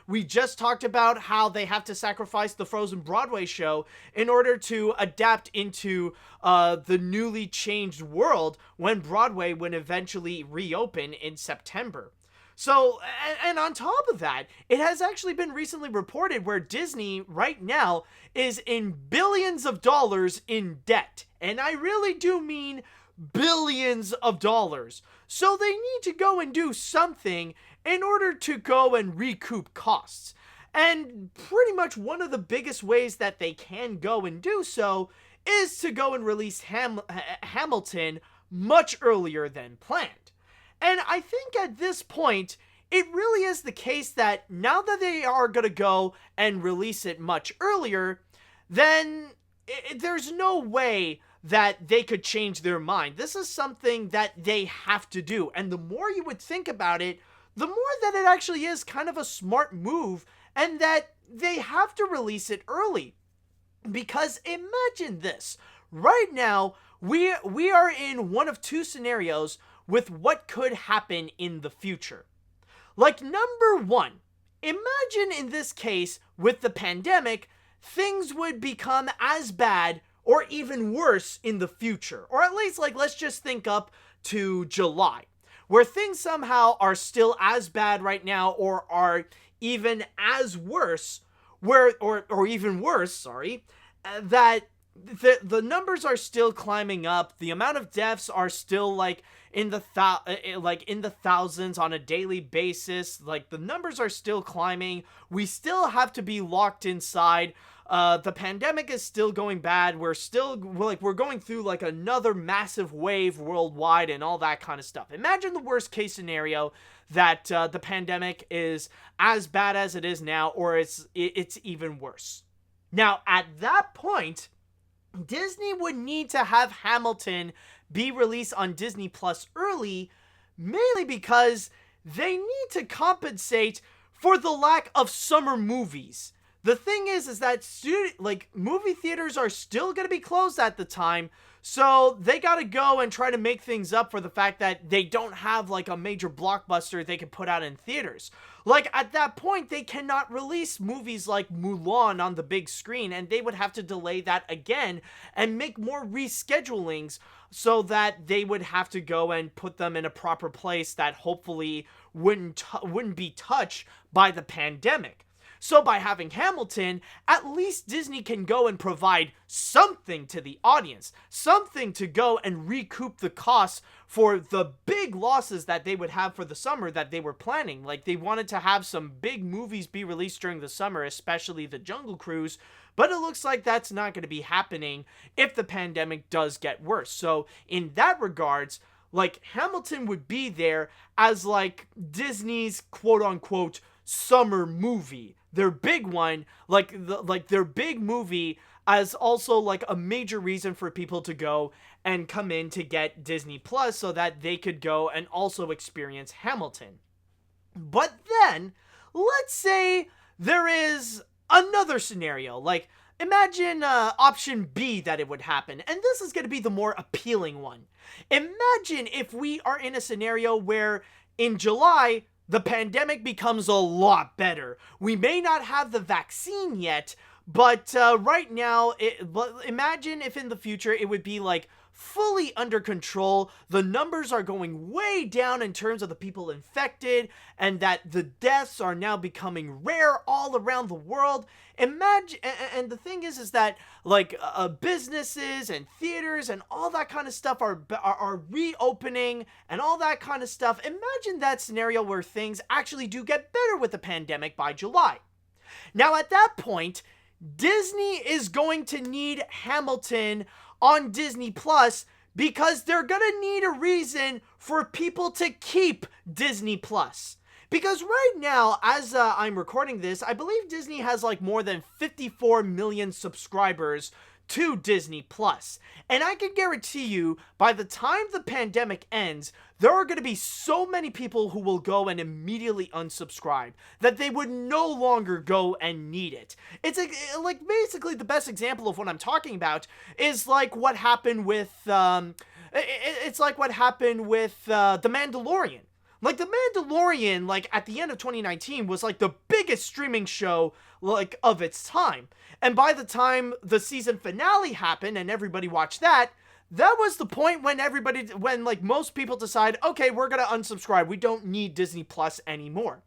We just talked about how they have to sacrifice the Frozen Broadway show in order to adapt into the newly changed world when Broadway would eventually reopen in September. So, and on top of that, it has actually been recently reported where Disney right now is in billions of dollars in debt. And I really do mean billions of dollars. So they need to go and do something in order to go and recoup costs. And pretty much one of the biggest ways that they can go and do so is to go and release Hamilton much earlier than planned. And I think at this point, it really is the case that now that they are going to go and release it much earlier, then there's no way that they could change their mind. This is something that they have to do. And the more you would think about it, the more that it actually is kind of a smart move and that they have to release it early. Because imagine this. Right now, we are in one of two scenarios with what could happen in the future. Like, number one, imagine in this case, with the pandemic, things would become as bad or even worse in the future. Or at least, like, let's just think up to July, where things somehow are still as bad right now or are even as worse, or even worse, that the numbers are still climbing up. The amount of deaths are still in the thousands on a daily basis. Like, the numbers are still climbing. We still have to be locked inside. The pandemic is still going bad. We're going through another massive wave worldwide and all that kind of stuff. Imagine the worst case scenario that the pandemic is as bad as it is now, or it's even worse. Now, at that point, Disney would need to have Hamilton be released on Disney Plus early, mainly because they need to compensate for the lack of summer movies. The thing is that movie theaters are still going to be closed at the time, so they got to go and try to make things up for the fact that they don't have a major blockbuster they can put out in theaters. At that point, they cannot release movies like Mulan on the big screen, and they would have to delay that again and make more reschedulings so that they would have to go and put them in a proper place that hopefully wouldn't be touched by the pandemic. So by having Hamilton, at least Disney can go and provide something to the audience, something to go and recoup the costs for the big losses that they would have for the summer that they were planning. They wanted to have some big movies be released during the summer, especially the Jungle Cruise, but it looks like that's not going to be happening if the pandemic does get worse. So in that regards, Hamilton would be there as Disney's quote-unquote summer movie. Their big one, their big movie as also a major reason for people to go and come in to get Disney Plus so that they could go and also experience Hamilton. But then, let's say there is another scenario. Imagine option B that it would happen, and this is going to be the more appealing one. Imagine if we are in a scenario where in July, the pandemic becomes a lot better. We may not have the vaccine yet, but right now, imagine if in the future it would be fully under control. The numbers are going way down in terms of the people infected, and that the deaths are now becoming rare all around the world. Imagine, and the thing is that businesses and theaters and all that kind of stuff are reopening and all that kind of stuff. Imagine that scenario where things actually do get better with the pandemic by July. Now, at that point, Disney is going to need Hamilton on Disney Plus because they're gonna need a reason for people to keep Disney Plus. Because right now, as I'm recording this, I believe Disney has more than 54 million subscribers to Disney Plus. And I can guarantee you, by the time the pandemic ends, there are going to be so many people who will go and immediately unsubscribe that they would no longer go and need it. It's basically the best example of what I'm talking about is what happened with it's like what happened with The Mandalorian. The Mandalorian, at the end of 2019, was, the biggest streaming show, of its time. And by the time the season finale happened and everybody watched that was the point when most people decide, okay, we're gonna unsubscribe. We don't need Disney Plus anymore.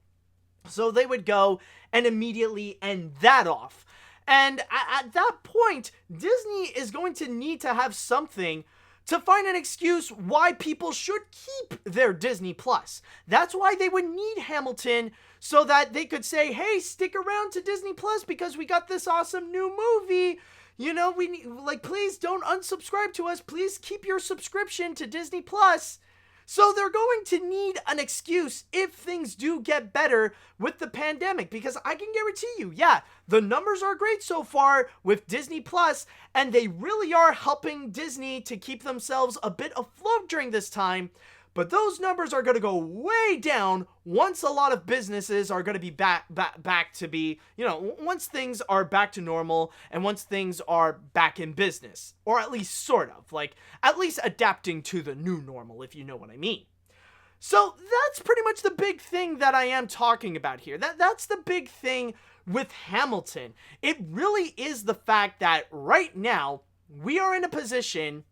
So they would go and immediately end that off. And at that point, Disney is going to need to have something to find an excuse why people should keep their Disney Plus. That's why they would need Hamilton, so that they could say, hey, stick around to Disney Plus because we got this awesome new movie. you know, we need, like, please don't unsubscribe to us. Please keep your subscription to Disney Plus. So they're going to need an excuse if things do get better with the pandemic, because I can guarantee you, yeah, the numbers are great so far with Disney Plus, and they really are helping Disney to keep themselves a bit afloat during this time. But those numbers are going to go way down once a lot of businesses are going to be back to be, you know, once things are back to normal and once things are back in business. Or at least sort of, like, at least adapting to the new normal, if you know what I mean. So that's pretty much the big thing that I am talking about here. That's the big thing with Hamilton. It really is the fact that right now we are in a position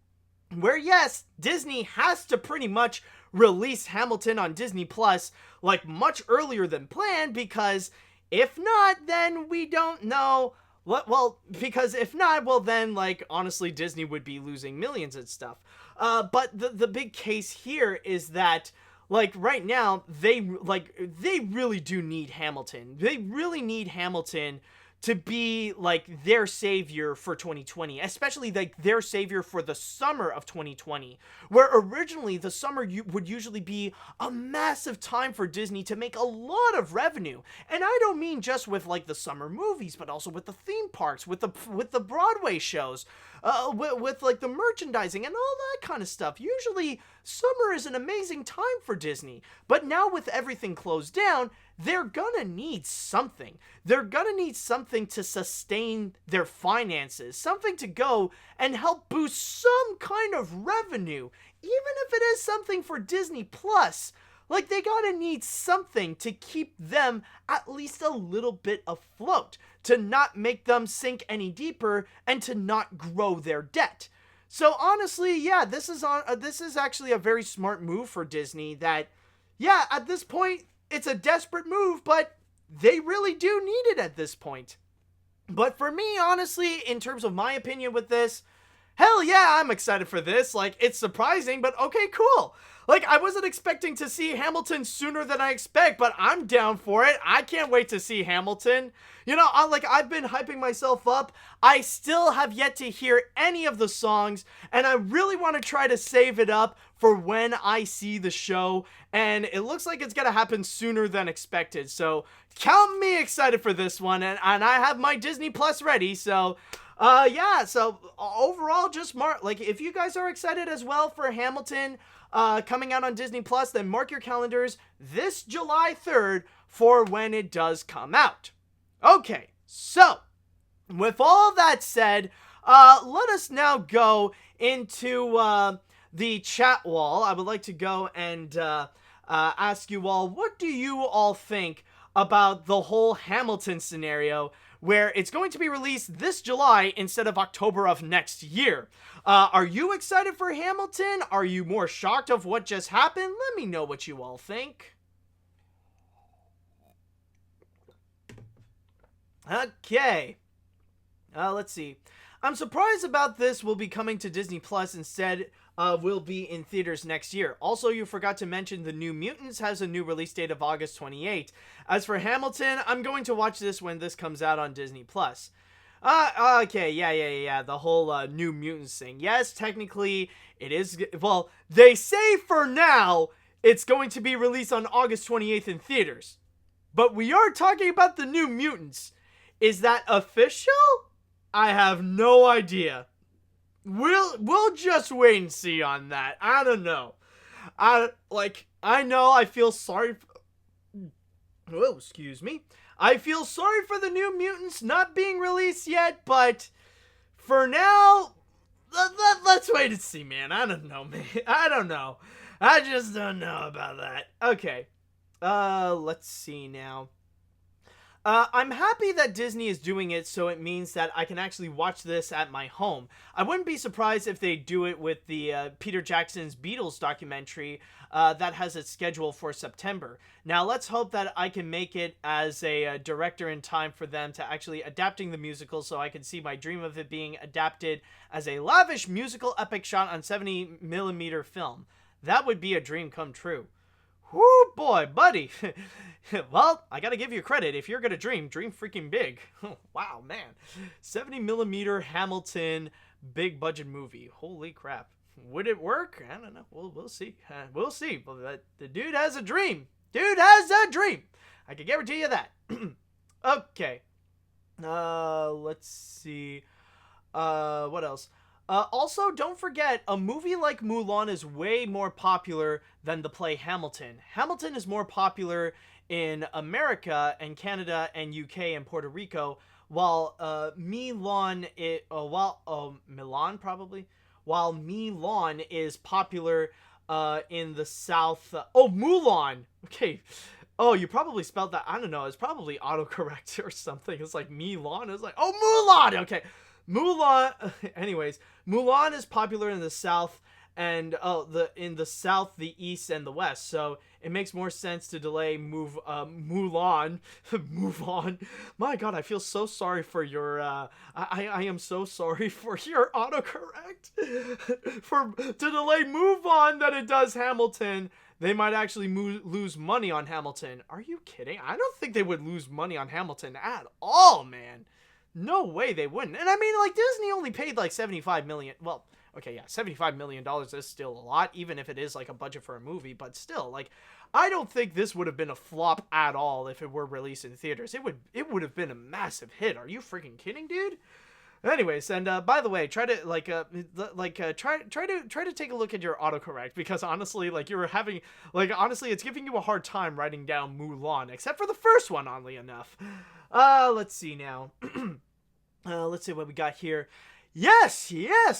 where, yes, Disney has to pretty much release Hamilton on Disney Plus like much earlier than planned, because if not, then we don't know what, well, because if not, well, then, like, honestly, Disney would be losing millions and stuff. But the big case here is that, like, right now, they really do need Hamilton. They really need Hamilton to be, like, their savior for 2020, especially, like, their savior for the summer of 2020, where originally the summer would usually be a massive time for Disney to make a lot of revenue. And I don't mean just with, like, the summer movies, but also with the theme parks, with the Broadway shows, with like the merchandising and all that kind of stuff. Usually summer is an amazing time for Disney, but now with everything closed down, they're gonna need something. They're gonna need something to sustain their finances, something to go and help boost some kind of revenue, even if it is something for Disney Plus. Like, they gotta need something to keep them at least a little bit afloat, to not make them sink any deeper, and to not grow their debt. So honestly, yeah, this is actually a very smart move for Disney that, yeah, at this point, it's a desperate move, but they really do need it at this point. But for me, honestly, in terms of my opinion with this, hell yeah, I'm excited for this. Like, it's surprising, but okay, cool. Like, I wasn't expecting to see Hamilton sooner than I expect, but I'm down for it. I can't wait to see Hamilton. You know, I've been hyping myself up. I still have yet to hear any of the songs, and I really want to try to save it up for when I see the show, and it looks like it's gonna happen sooner than expected. So, count me excited for this one, and I have my Disney Plus ready, so... yeah, so overall, just like, if you guys are excited as well for Hamilton coming out on Disney Plus, then mark your calendars this July 3rd for when it does come out. Okay, so with all that said, let us now go into the chat wall. I would like to go and ask you all, what do you all think about the whole Hamilton scenario, where it's going to be released this July instead of October of next year? Are you excited for Hamilton? Are you more shocked of what just happened? Let me know what you all think. Okay. Let's see. I'm surprised about this will be coming to Disney Plus instead will be in theaters next year. Also, you forgot to mention the New Mutants has a new release date of August 28th. As for Hamilton, I'm going to watch this when this comes out on Disney Plus. Okay, yeah. The whole New Mutants thing. Yes, technically, it is... Well, they say for now, it's going to be released on August 28th in theaters. But we are talking about the New Mutants. Is that official? I have no idea. We'll just wait and see on that. I don't know. I know I feel sorry oh, excuse me. I feel sorry for the New Mutants not being released yet, but for now, let's wait and see, man. I don't know, man. I don't know. I just don't know about that. Okay. Let's see now. I'm happy that Disney is doing it, so it means that I can actually watch this at my home. I wouldn't be surprised if they do it with the Peter Jackson's Beatles documentary that has its schedule for September. Now, let's hope that I can make it as a director in time for them to actually adapting the musical, so I can see my dream of it being adapted as a lavish musical epic shot on 70mm film. That would be a dream come true. Whoo, boy, buddy. Well, I gotta give you credit. If you're gonna dream freaking big. Wow, man. 70mm Hamilton big budget movie. Holy crap. Would it work? I don't know. We'll see. We'll see. But the dude has a dream. Dude has a dream. I can guarantee you that. Okay. Let's see. What else? Also, don't forget, a movie like Mulan is way more popular than the play Hamilton. Hamilton is more popular in America and Canada and UK and Puerto Rico, while Milan is popular in the South. Mulan. Okay. Oh, you probably spelled that. I don't know. It's probably autocorrect or something. It's like Milan. It's like, Mulan. Okay. Mulan. Anyways, Mulan is popular in the South and in the South, the East, and the West. So it makes more sense to delay Mulan. Move on. My God, I feel so sorry for your. I am so sorry for your autocorrect. To delay Move On than it does Hamilton. They might actually lose money on Hamilton. Are you kidding? I don't think they would lose money on Hamilton at all, man. No way they wouldn't. And I mean, like, Disney only paid like $75 million. Well, okay, yeah, $75 million is still a lot, even if it is like a budget for a movie. But still, like, I don't think this would have been a flop at all if it were released in theaters. It would have been a massive hit. Are you freaking kidding, dude? Anyways, and by the way, try to take a look at your autocorrect, because honestly, like, it's giving you a hard time writing down Mulan, except for the first one, oddly enough. Let's see now. Let's see what we got here. Yes,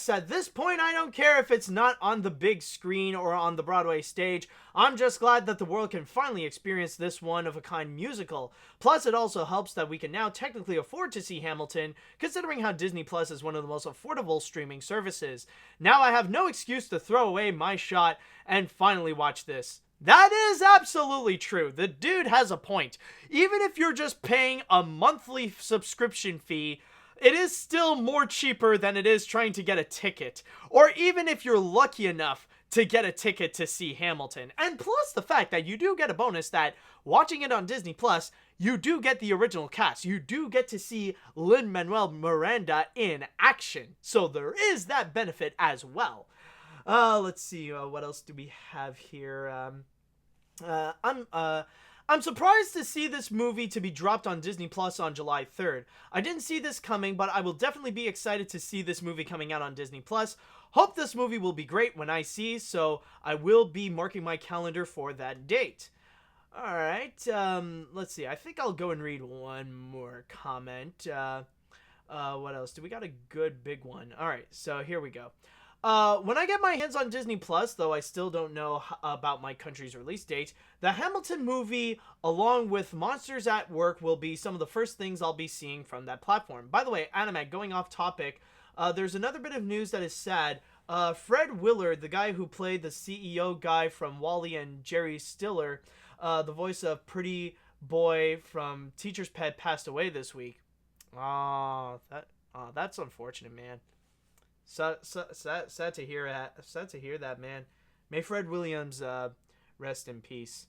at this point, I don't care if it's not on the big screen or on the Broadway stage. I'm just glad that the world can finally experience this one-of-a-kind musical. Plus, it also helps that we can now technically afford to see Hamilton, considering how Disney Plus is one of the most affordable streaming services. Now I have no excuse to throw away my shot and finally watch this. That is absolutely true. The dude has a point. Even if you're just paying a monthly subscription fee, it is still more cheaper than it is trying to get a ticket. Or even if you're lucky enough to get a ticket to see Hamilton. And plus the fact that you do get a bonus that, watching it on Disney Plus, you do get the original cast. You do get to see Lin-Manuel Miranda in action. So there is that benefit as well. Let's see, what else do we have here? I'm surprised to see this movie to be dropped on Disney Plus on July 3rd. I didn't see this coming, but I will definitely be excited to see this movie coming out on Disney Plus. Hope this movie will be great when I see, so I will be marking my calendar for that date. Alright, let's see. I think I'll go and read one more comment. What else? Do we got a good big one? Alright, so here we go. When I get my hands on Disney Plus, though I still don't know about my country's release date, the Hamilton movie, along with Monsters at Work, will be some of the first things I'll be seeing from that platform. By the way, Animat, going off topic, there's another bit of news that is sad. Fred Willard, the guy who played the CEO guy from Wall-E and Jerry Stiller, the voice of Pretty Boy from Teacher's Pet, passed away this week. That's unfortunate, man. Sad to hear that. Sad to hear that, man. May Fred Williams rest in peace.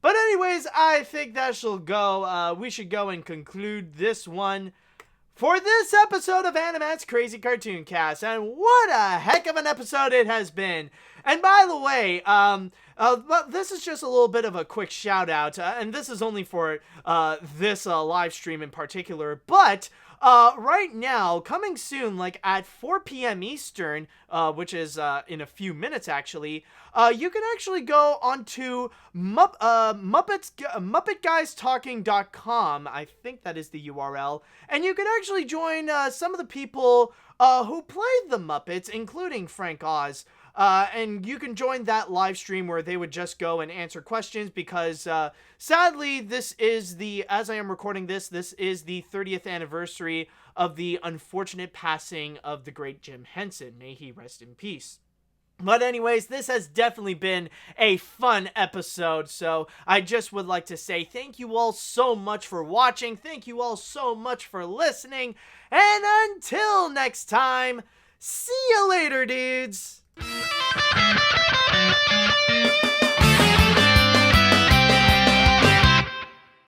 But anyways, I think that shall go. We should go and conclude this one for this episode of AniMat's Crazy Cartoon Cast. And what a heck of an episode it has been. And by the way, this is just a little bit of a quick shout out, and this is only for this live stream in particular, but right now, coming soon, like at 4 p.m. Eastern, which is in a few minutes actually, you can actually go onto MuppetGuysTalking.com. I think that is the URL, and you can actually join some of the people who played the Muppets, including Frank Oz. And you can join that live stream where they would just go and answer questions, because sadly, as I am recording this is the 30th anniversary of the unfortunate passing of the great Jim Henson. May he rest in peace. But anyways, this has definitely been a fun episode, so I just would like to say thank you all so much for watching, thank you all so much for listening, and until next time, see you later, dudes!